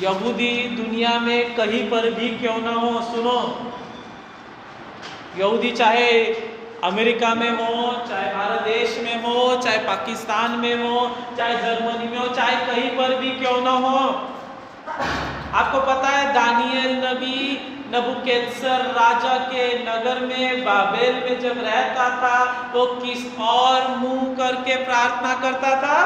यहूदी दुनिया में कहीं पर भी क्यों ना हो, सुनो, यहूदी चाहे अमेरिका में हो, चाहे भारत देश में हो, चाहे पाकिस्तान में हो, चाहे जर्मनी में हो, चाहे कहीं पर भी क्यों ना हो। आपको पता है दानियल नबी नबूकदनेस्सर राजा के नगर में बाबेल में जब रहता था वो किस और मुंह करके प्रार्थना करता था?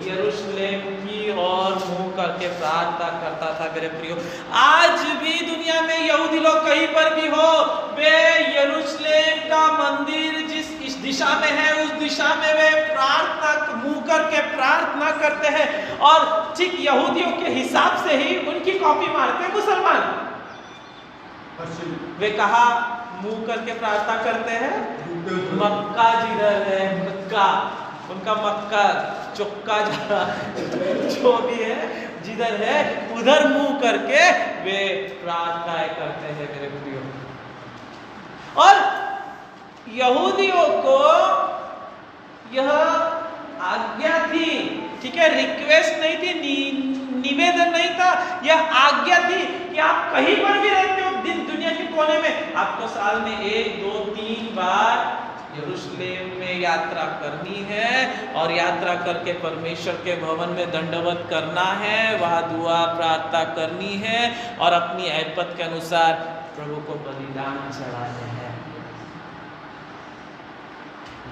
यरूशलेम की और मुंह करके प्रार्थना करता था। मेरे प्रियो, आज भी दुनिया में यहूदी लोग कहीं पर भी हो, वे यरूशलेम का मंदिर जिस इस दिशा में है उस दिशा में वे प्रार्थना मुंह करके प्रार्थना करते हैं। और ठीक यहूदियों के हिसाब से ही उनकी कॉपी मारते हैं मुसलमान। वे कहा मुंह करके प्रार्थना करते हैं? मक्का जिधर है, मक्का उनका मक्का चुक्का जो भी है जिधर है उधर मुंह करके वे प्रार्थनाएं करते हैं। मेरे प्रियो, और यहूदियों को यह आज्ञा थी, ठीक है, रिक्वेस्ट नहीं थी, निवेदन नहीं था, यह आज्ञा थी कि आप कहीं पर भी रहते हो दुनिया के कोने में, आपको साल में 1, 2, 3 बार यरूशलेम में यात्रा करनी है और यात्रा करके परमेश्वर के भवन में दंडवत करना है, वहाँ दुआ प्रार्थना करनी है और अपनी ऐपत के अनुसार प्रभु को बलिदान चढ़ाने हैं।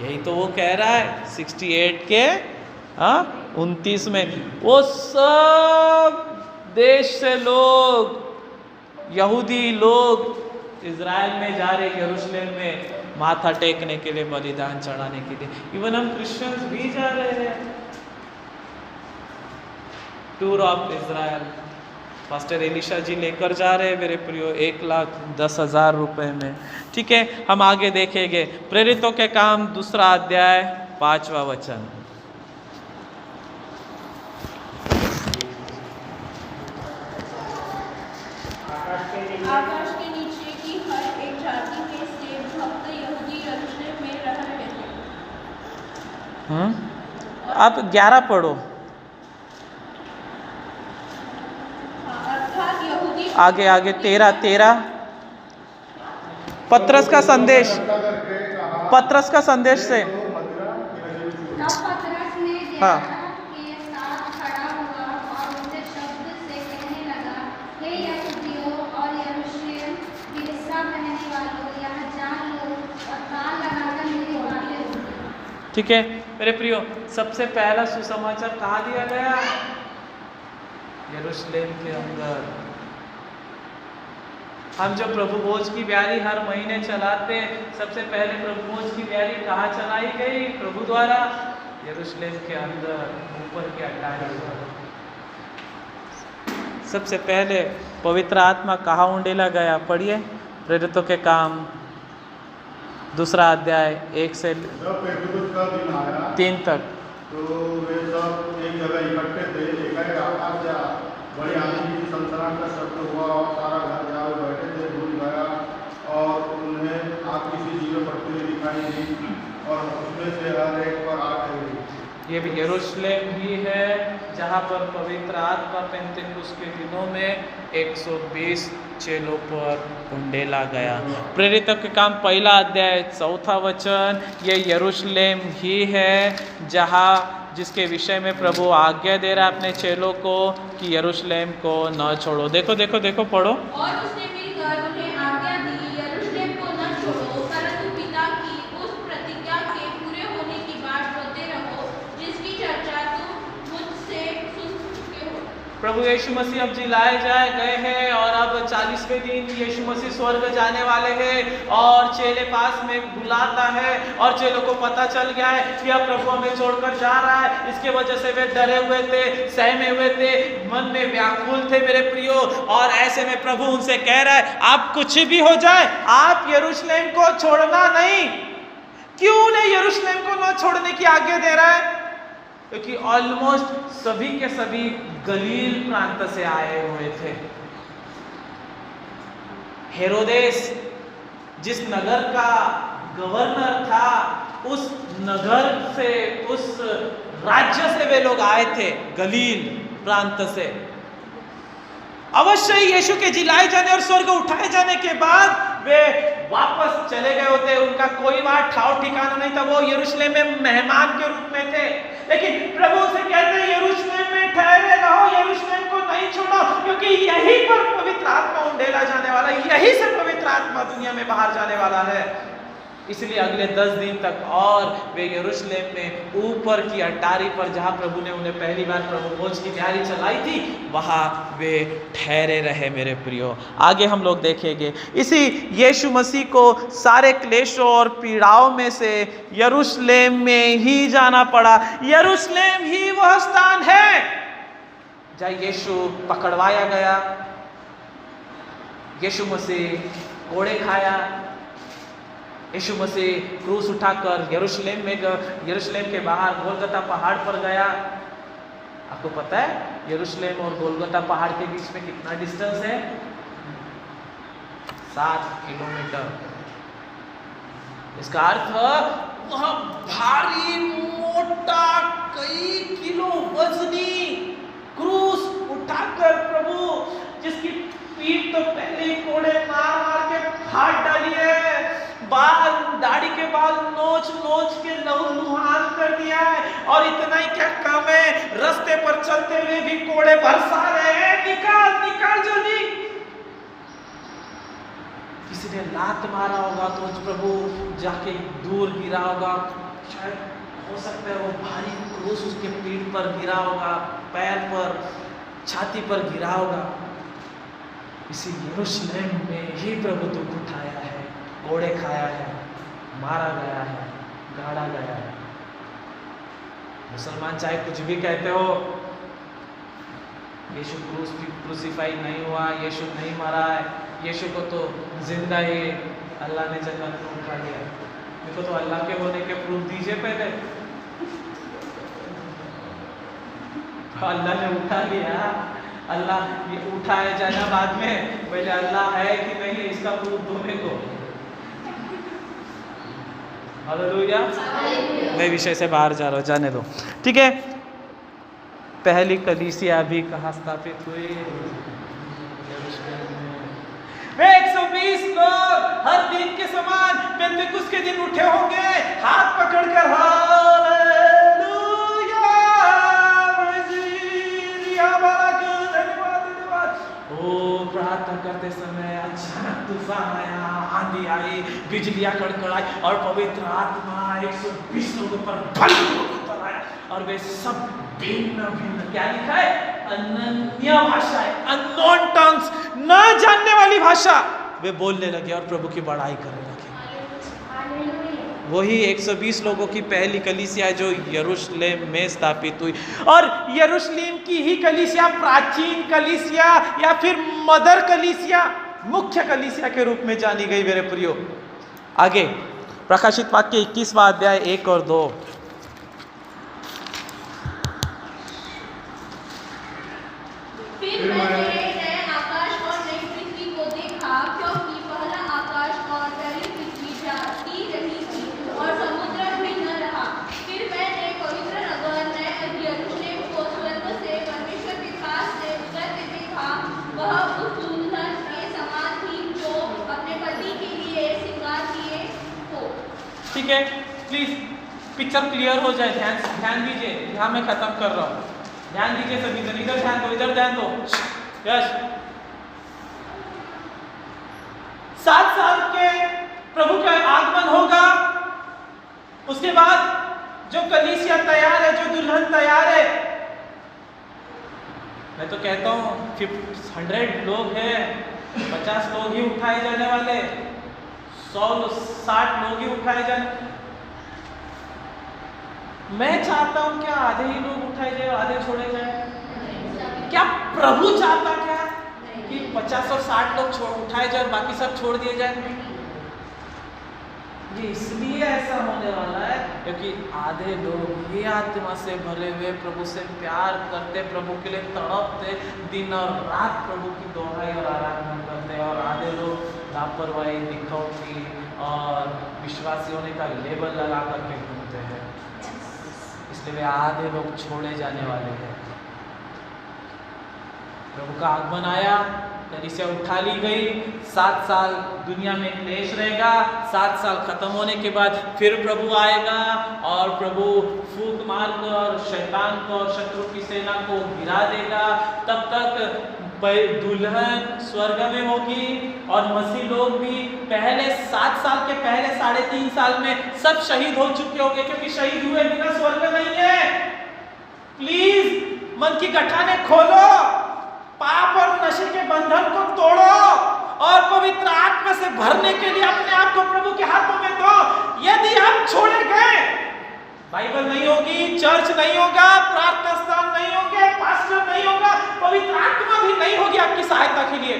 यही तो वो कह रहा है 68 के 29 में। वो सब देश से लोग, यहूदी लोग इज़राइल में जा रहे, यरूशलेम में माथा टेकने के लिए, बलिदान चढ़ाने के लिए। इवन हम क्रिश्चियंस भी जा रहे हैं tour of Israel. Pastor Elisha ji लेकर जा रहे हैं मेरे प्रियो 1,10,000 रुपए में। ठीक है, हम आगे देखेंगे प्रेरितों के काम 2 अध्याय 5वां वचन। आकाश के नीचे की हर एक जाति में से भक्त यहूदी यरूशलेम में रह रहे थे। आप 11 पढ़ो। अर्थात यहूदी आगे 13 पत्रस का संदेश, पत्रस का संदेश से। तब पतरस ने हाँ। के साथ खड़ा हुआ और उनसे शब्द से कहने लगा, हे यहूदियों और यरूशलेम के हिस्सा रहने वालों, यह जान लो और कान लगाकर मेरी बातें सुनो। ठीक है मेरे प्रियो, सबसे पहला सुसमाचार कहाँ दिया गया? यरूशलेम के अंदर। हम जो प्रभु भोज की ब्यारी हर महीने चलाते हैं, सबसे पहले प्रभु भोज की ब्यारी कहाँ चलाई गई? प्रभु द्वारा यरूशलेम के अंदर, ऊपर के अटारी पर। सबसे पहले पवित्र आत्मा कहाँ उंडेला गया? पढ़िए प्रेरितों के काम 2 अध्याय 1 से 3 तक। तो वे सब एक जगह इकट्ठे थे। एकाएक आकाश जा, बड़ी आंधी की सनसनाहट का शब्द हुआ और सारा घर जहाँ वे बैठे थे डूब गया और उन्हें आग की सी चीजें पड़ती हुई दिखाई दी और उसमें से हर एक पर आग लगी। ये भी यरूशलेम ही है जहाँ पर पवित्र आत्मा पेंतेकुस्त के दिनों में 120 चेलों पर उंडेला गया। प्रेरितों के काम 1 अध्याय 4 वचन। ये यरूशलेम ही है जहाँ, जिसके विषय में प्रभु आज्ञा दे रहा है अपने चेलों को कि यरूशलेम को न छोड़ो। देखो देखो देखो, पढ़ो। और उसने मिलकर उन्हें आज्ञा दी, यरूशलेम को न छोड़ो, परंतु पिता की उस प्रतिज्ञा के पूरे होने की बात करते रहो, जिसकी चर्चा तुम मुझसे सुन चुके हो। प्रभु यीशु मसीह अब जिलाए जाए गए हैं और अब 40वें दिन यीशु मसीह स्वर्ग जाने वाले हैं और चेले पास में बुलाता है और चेलों को पता चल गया है कि अब प्रभु हमें छोड़कर जा रहा है। इसके वजह से वे डरे हुए थे, सहमे हुए थे, मन में व्याकुल थे मेरे प्रियो। और ऐसे में प्रभु उनसे कह रहा है, आप कुछ भी हो जाए, आप यरूशलेम को छोड़ना नहीं। क्यों उन्हें यरूशलेम को न छोड़ने की आज्ञा दे रहा है? क्योंकि ऑलमोस्ट सभी के सभी गलील प्रांत से आए हुए थे। हेरोदेस जिस नगर का गवर्नर था, उस नगर से, उस राज्य से वे लोग आए थे, गलील प्रांत से। अवश्य ही यीशु के जिलाए जाने और स्वर्ग उठाए जाने के बाद वे वापस चले गए होते, उनका कोई वहां ठाव ठिकाना नहीं था, वो यरूशलेम में मेहमान के रूप में थे। लेकिन प्रभु से कहते हैं यरूशलेम में ठहरे रहो, यरूशलेम को नहीं छोड़ो, क्योंकि यहीं पर पवित्र आत्मा उंडेला जाने वाला है, यहीं से पवित्र आत्मा दुनिया में बाहर जाने वाला है। इसलिए अगले 10 दिन तक और वे यरूशलेम में ऊपर की अटारी पर, जहां प्रभु ने उन्हें पहली बार प्रभु भोज की तैयारी चलाई थी, वहां वे ठहरे रहे मेरे प्रियो। आगे हम लोग देखेंगे इसी यीशु मसीह को सारे क्लेशों और पीड़ाओं में से यरूशलेम में ही जाना पड़ा। यरूशलेम ही वह स्थान है जहाँ यीशु पकड़वाया गया, यीशु मसीह कोड़े खाया, यीशु मसीह क्रूस उठाकर यरूशलेम में यरूशलेम के बाहर गोलगता पहाड़ पर गया। आपको पता है यरूशलेम और गोलगता पहाड़ के बीच में कितना डिस्टेंस है? 7 किलोमीटर। इसका अर्थ वह भारी मोटा कई किलो वजनी क्रूस उठाकर प्रभु, जिसकी पीठ तो पहले ही कोड़े मार मार के फाड़ डाली है, बाल दाढ़ी के बाल नोच नोच के लहूलुहान कर दिया है, और इतना ही क्या कम है, रास्ते पर चलते हुए भी कोड़े बरसा रहे हैं, निकाल निकाल जल्दी। किसी ने लात मारा होगा तो प्रभु जाके दूर गिरा होगा, शायद हो सकता है वो भारी क्रूस उसके पीठ पर गिरा होगा, पैर पर, छाती पर गिरा होगा। इसी यरूशलेम में ही प्रभु दुख उठाया है, कोड़े खाया है, मारा गया है, गाड़ा गया है। मुसलमान चाहे कुछ भी कहते हो, यीशु क्रूसीफाई नहीं हुआ, यीशु नहीं मरा है, यीशु को तो जिंदा ही अल्लाह ने जन्नत में उठा लिया। देखो तो अल्लाह के होने के प्रूफ दीजिए पहले। अल्लाह ने उठा लिया, अल्लाह ये उठाया जाना बाद में, पहले अल्लाह है कि नहीं इसका प्रूफ दो मेरे को। हालेलुया। मैं विषय से बाहर जा रहा हूँ, जाने दो, ठीक है। पहली कलीसिया भी कहाँ स्थापित हुई? 120 लोग हर दिन के समान पेंतेकुस्त के दिन उठे होंगे, हाथ पकड़कर हालेलुया, प्रार्थना करते समय अचानक तूफान आया, आंधी आई, बिजलियां कड़कड़ाई, और पवित्र आत्मा 120 लोगों पर उतर आया, और वे सब भिन्न भिन्न, क्या लिखा है? अनन्य भाषाएं, अननोन टंग्स, न जानने वाली भाषा वे बोलने लगे और प्रभु की बड़ाई करने लगे। वही 120 लोगों की पहली कलीसिया जो यरूशलेम में स्थापित हुई, और यरूशलेम की ही कलीसिया प्राचीन कलीसिया या फिर मदर कलीसिया, मुख्य कलीसिया के रूप में जानी गई मेरे प्रियो। आगे प्रकाशित वाक्य 21वां अध्याय 1 और 2। फिर मैंने नए आकाश और नई पृथ्वी को देखा, क्योंकि पहला आकाश और पहली पृथ्वी जाती रही थी और समुद्र भी न रहा। फिर मैंने पवित्र नगर नए यरूशलेम को स्वर्ग से परमेश्वर के पास से उतरते देखा। वह उस दुल्हन के समान थी जो अपने पति के लिए श्रृंगार किए हो। ठीक है, प्लीज पिक्चर क्लियर हो जाए, ध्यान दीजिए, यहाँ मैं खत्म कर रहा हूँ, ध्यान दीजिए सभी जन, इधर ध्यान दो, इधर ध्यान दो। यस, 7 साल के प्रभु का आगमन होगा, उसके बाद जो कलीसिया तैयार है, जो दुल्हन तैयार है, मैं तो कहता हूँ 100 लोग हैं, 50 लोग ही उठाए जाने वाले, 160 लोग ही उठाए जाने। मैं चाहता हूं क्या आधे ही लोग उठाए जाए और आधे छोड़े जाए? क्या प्रभु चाहता क्या कि 50 और 60 लोग उठाए जाए और बाकी सब छोड़ दिए जाए? ये इसलिए ऐसा होने वाला है क्योंकि आधे लोग ये आत्मा से भरे हुए प्रभु से प्यार करते, प्रभु के लिए तड़पते, दिन और रात प्रभु की दोहाई और आराधना करते, और आधे लोग लापरवाही, दिखौती और विश्वासी होने का लेबल लगा करके घूमते हैं। इसलिए वे आधे लोग छोड़े जाने वाले हैं। प्रभु का आगमन आया, कलीसिया उठा ली गई, 7 साल दुनिया में क्लेश रहेगा, 7 साल खत्म होने के बाद फिर प्रभु आएगा और प्रभु फूंक मारकर शैतान को और शत्रु की सेना को गिरा देगा। तब तक दुल्हन स्वर्ग में होगी और मसीह लोग भी पहले 7 साल के पहले 3.5 साल में सब शहीद हो चुके होंगे, क्योंकि शहीद हुए बिना स्वर्ग नहीं है। प्लीज मन की गठाने खोलो, पाप और नशे के बंधन को तोड़ो और पवित्र आत्मा से भरने के लिए अपने आप को प्रभु के हाथों में दो। यदि हम छोड़े गए, बाइबल नहीं होगी, चर्च नहीं होगा, प्रार्थना स्थान नहीं होंगे, पास्टर नहीं होगा, पवित्र आत्मा भी नहीं होगी आपकी सहायता के लिए।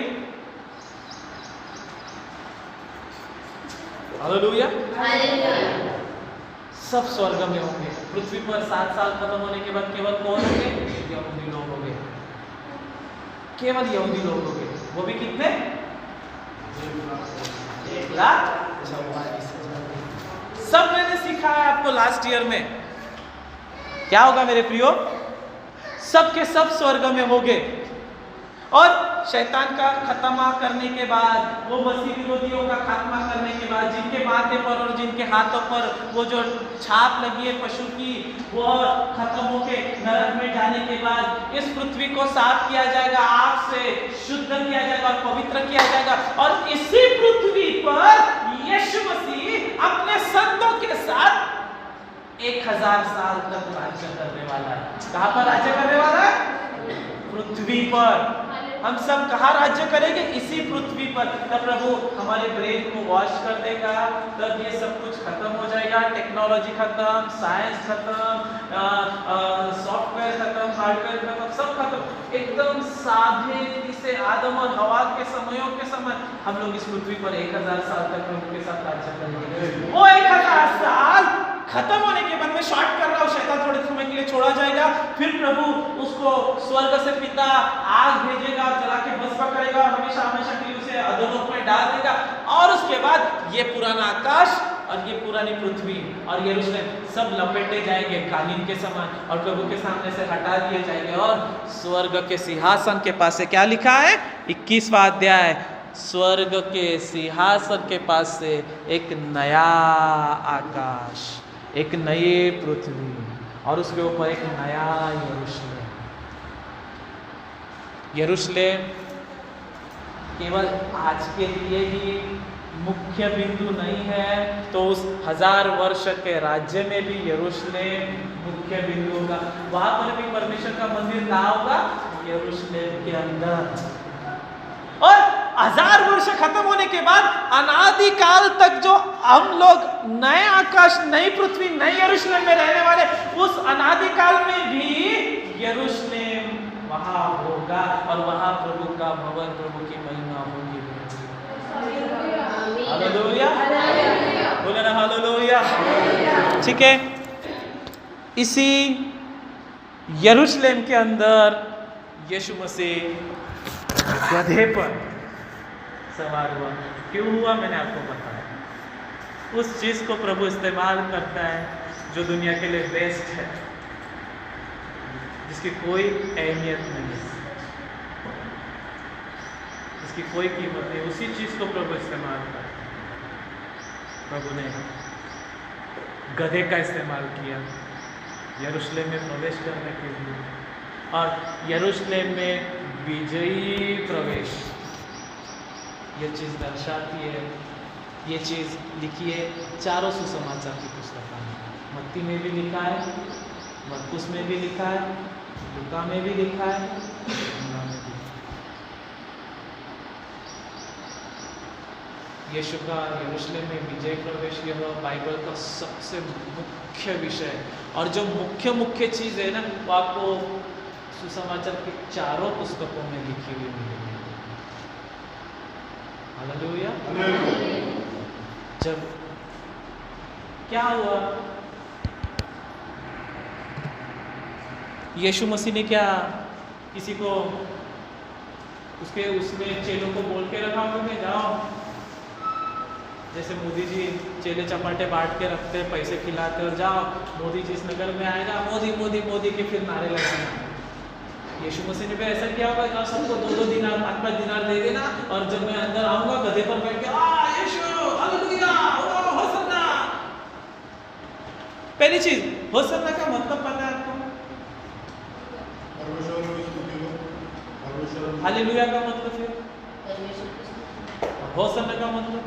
हालेलुया। सब स्वर्ग में होंगे। पृथ्वी पर 7 साल खत्म होने के बाद केवल कौन होंगे? यहूदी लोग होंगे, केवल यहूदी लोग होंगे। वो भी कितने? 1,44,000। सब मैंने सिखाया आपको लास्ट ईयर में। क्या होगा मेरे प्रियो? सब के सब स्वर्ग में होंगे और शैतान का खत्मा करने के बाद, वो मसीह विरोधियों का खात्मा करने के बाद, जिनके माथे पर और जिनके हाथों पर वो जो छाप लगी है पशु की, वो खत्म होके नरक में जाने के बाद इस पृथ्वी को साफ किया जाएगा, आग से शुद्ध किया जाएगा और पवित्र किया जाएगा। और इसी पृथ्वी पर यीशु मसीह अपने संतों के साथ 1000 साल तक राज्य करने वाला है। कहां पर राज्य करने वाला है? पृथ्वी पर। हम सब कहाँ राज्य करेंगे? इसी पृथ्वी पर। तब प्रभु हमारे ब्रेन को वॉश कर देगा, तब ये सब कुछ खत्म हो जाएगा। टेक्नोलॉजी खत्म, साइंस खत्म, सॉफ्टवेयर खत्म, हार्डवेयर खत्म, सब खत्म। एकदम साधे से आदम और हवा के समयों के समय हम लोग इस पृथ्वी पर 1000 साल तक प्रभु के साथ राज्य करेंगे। वो 1000 साल खत्म होने के बाद में शॉर्ट कर रहा हूं, शैतान थोड़े समय के लिए छोड़ा जाएगा, फिर प्रभु उसको स्वर्ग से पिता आग भेजेगा और जला के भस्म करेगा और हमेशा हमेशा के लिए उसे अधोलोक में डाल देगा। और उसके बाद ये पुराना आकाश और ये पुरानी पृथ्वी और यरूशलेम सब लपेटे जाएंगे कालीन के समान और प्रभु के सामने से हटा दिए जाएंगे। और स्वर्ग के सिंहासन के पास से क्या लिखा है? 21वां अध्याय, स्वर्ग के सिंहासन के पास से एक नया आकाश, एक नई पृथ्वी और उसके ऊपर एक नया यरूशलेम। यरूशलेम केवल आज के लिए ही मुख्य बिंदु नहीं है, तो उस 1000 वर्ष के राज्य में भी यरूशलेम मुख्य बिंदु होगा। वहां पर भी परमेश्वर का मंदिर कहाँ होगा? यरूशलेम के अंदर। और 1000 वर्ष खत्म होने के बाद अनादि काल तक जो हम लोग नए आकाश, नई पृथ्वी, नए यरूशलेम में रहने वाले, उस अनादि काल में भी यरूशलेम वहां होगा और वहां प्रभु का भवन, प्रभु की महिमा होगी। हालेलुया, बोले ना हालेलुया। ठीक है, इसी यरूशलेम के अंदर यीशु मसीह गधे पर सवार हुआ। क्यों हुआ मैंने आपको बताया। उस चीज को प्रभु इस्तेमाल करता है जो दुनिया के लिए बेस्ट है, जिसकी कोई अहमियत नहीं है, जिसकी कोई कीमत नहीं, उसी चीज को प्रभु इस्तेमाल करता है। प्रभु ने गधे का इस्तेमाल किया यरूशलेम में प्रवेश करने के लिए, और यरूशलेम में विजयी प्रवेश ये चीज़ दर्शाती है। ये चीज़ लिखी है चारों सुसमाचार की पुस्तकों में। मत्ती में भी लिखा है, मरकुस में भी लिखा है, लूका में भी लिखा है, यूहन्ना में भी। यीशु का यरूशलेम में विजय प्रवेश यह बाइबल का सबसे मुख्य विषय, और जो मुख्य चीज़ है ना, वो आपको सुसमाचार के चारों पुस्तकों में लिखी हुई मिलेगी। हालेलुया। जब क्या हुआ, यीशु मसीह ने क्या किसी को उसने चेलों को बोल के रखा होगा, जाओ, जैसे मोदी जी चेले चपाटे बांट के रखते, पैसे खिलाते और जाओ, मोदी जी इस नगर में आएगा, मोदी मोदी मोदी के फिर नारे लगाना। यीशु मसीह ने भी ऐसा किया होगा कि सबको 2-2 दिनार 5-5 दिनार दे देना, और जब मैं अंदर आऊंगा गधे पर बैठ के यीशु हालेलुया होसन्ना। पहली चीज, होसन्ना का मतलब पता है आपको? परमेश्वर की स्तुति हो, परमेश्वर हालेलुया का मतलब फिर, होसन्ना का मतलब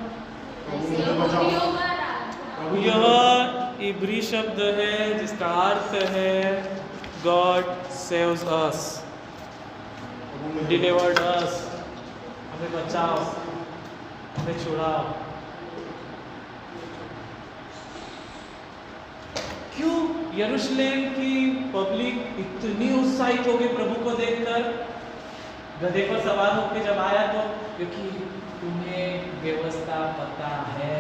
प्रभु मुझे बचाओ। यह इब्री शब्द है जिसका अर्थ है गॉड सेव्स अस, डिलीवर्ड अस, हमें बचाओ, हमें छुड़ाओ। क्यों यरूशलेम की पब्लिक इतनी उत्साहित हो गई प्रभु को देखकर, गधे पर सवार होकर जब आया तो? क्योंकि उन्हें व्यवस्था पता है,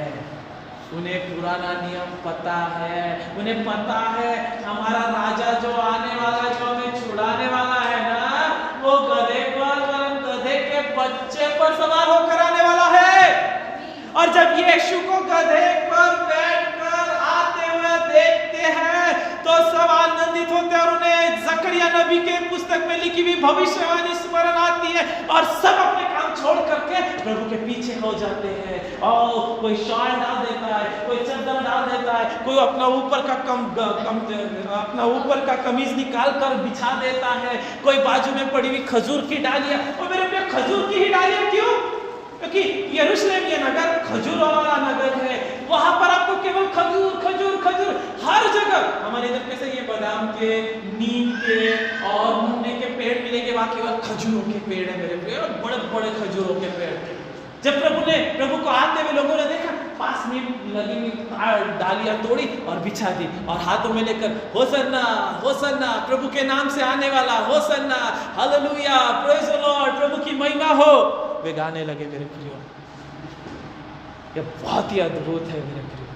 उन्हें पुराना नियम पता है, उन्हें पता है हमारा राजा जो आने वाला, जो हमें छुड़ाने वाला है ना, वो गधे पर, गधे के बच्चे पर सवार होकर आने वाला है। और जब यीशु को गधे पर बैठकर आते हुए देखते हैं तो सब आनंदित होते हैं, और उन्हें जकरिया नबी के पुस्तक में लिखी हुई भविष्यवाणी स्मरण आती है, और सब अपने काम छोड़ करके प्रभु के पीछे हो जाते हैं। और कोई शॉल डाल देता है, कोई चद्दर डाल देता है, कोई अपना ऊपर का कमीज निकाल कर बिछा देता है, कोई बाजू में पड़ी हुई खजूर की डालियां। और मेरे प्यारे, खजूर की ही डालियां क्यों? क्योंकि यरूशलेम ये नगर खजूरों वाला नगर है, वहां पर आपको केवल खजूर खजूर खजूर हर जगह। हमारे इधर कैसे ये बादाम के, नीम के और मुन्ने के पेड़ मिलेंगे, वहां केवल खजूरों के पेड़ है मेरे प्यारे, बड़े बड़े खजूरों के पेड़। जब प्रभु को आते हुए लोगों ने देखा, पास में लगी हुई डालियां तोड़ी और बिछा दी, और हाथों में लेकर होसन्ना होसन्ना, प्रभु के नाम से आने वाला hosanna, hallelujah, praise the lord, प्रभु की महिमा हो, वे गाने लगे मेरे प्रियो। यह बहुत ही अद्भुत है मेरे प्रियो।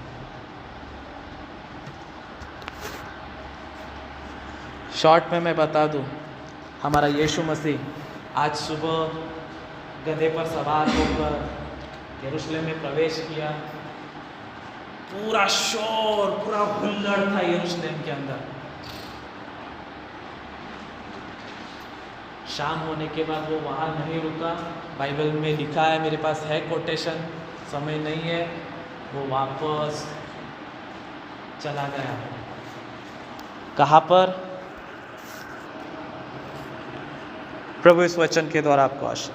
शॉर्ट में मैं बता दूं, हमारा यीशु मसीह आज सुबह गधे पर सवार होकर यरूशलेम में प्रवेश किया। पूरा शोर, पूरा हुल्लड़ था यरूशलेम के अंदर। शाम होने के बाद वो वहाँ नहीं रुका, बाइबल में लिखा है, मेरे पास है कोटेशन, समय नहीं है, वो वापस चला गया। कहाँ पर? प्रभु इस वचन के द्वारा आपको आशीष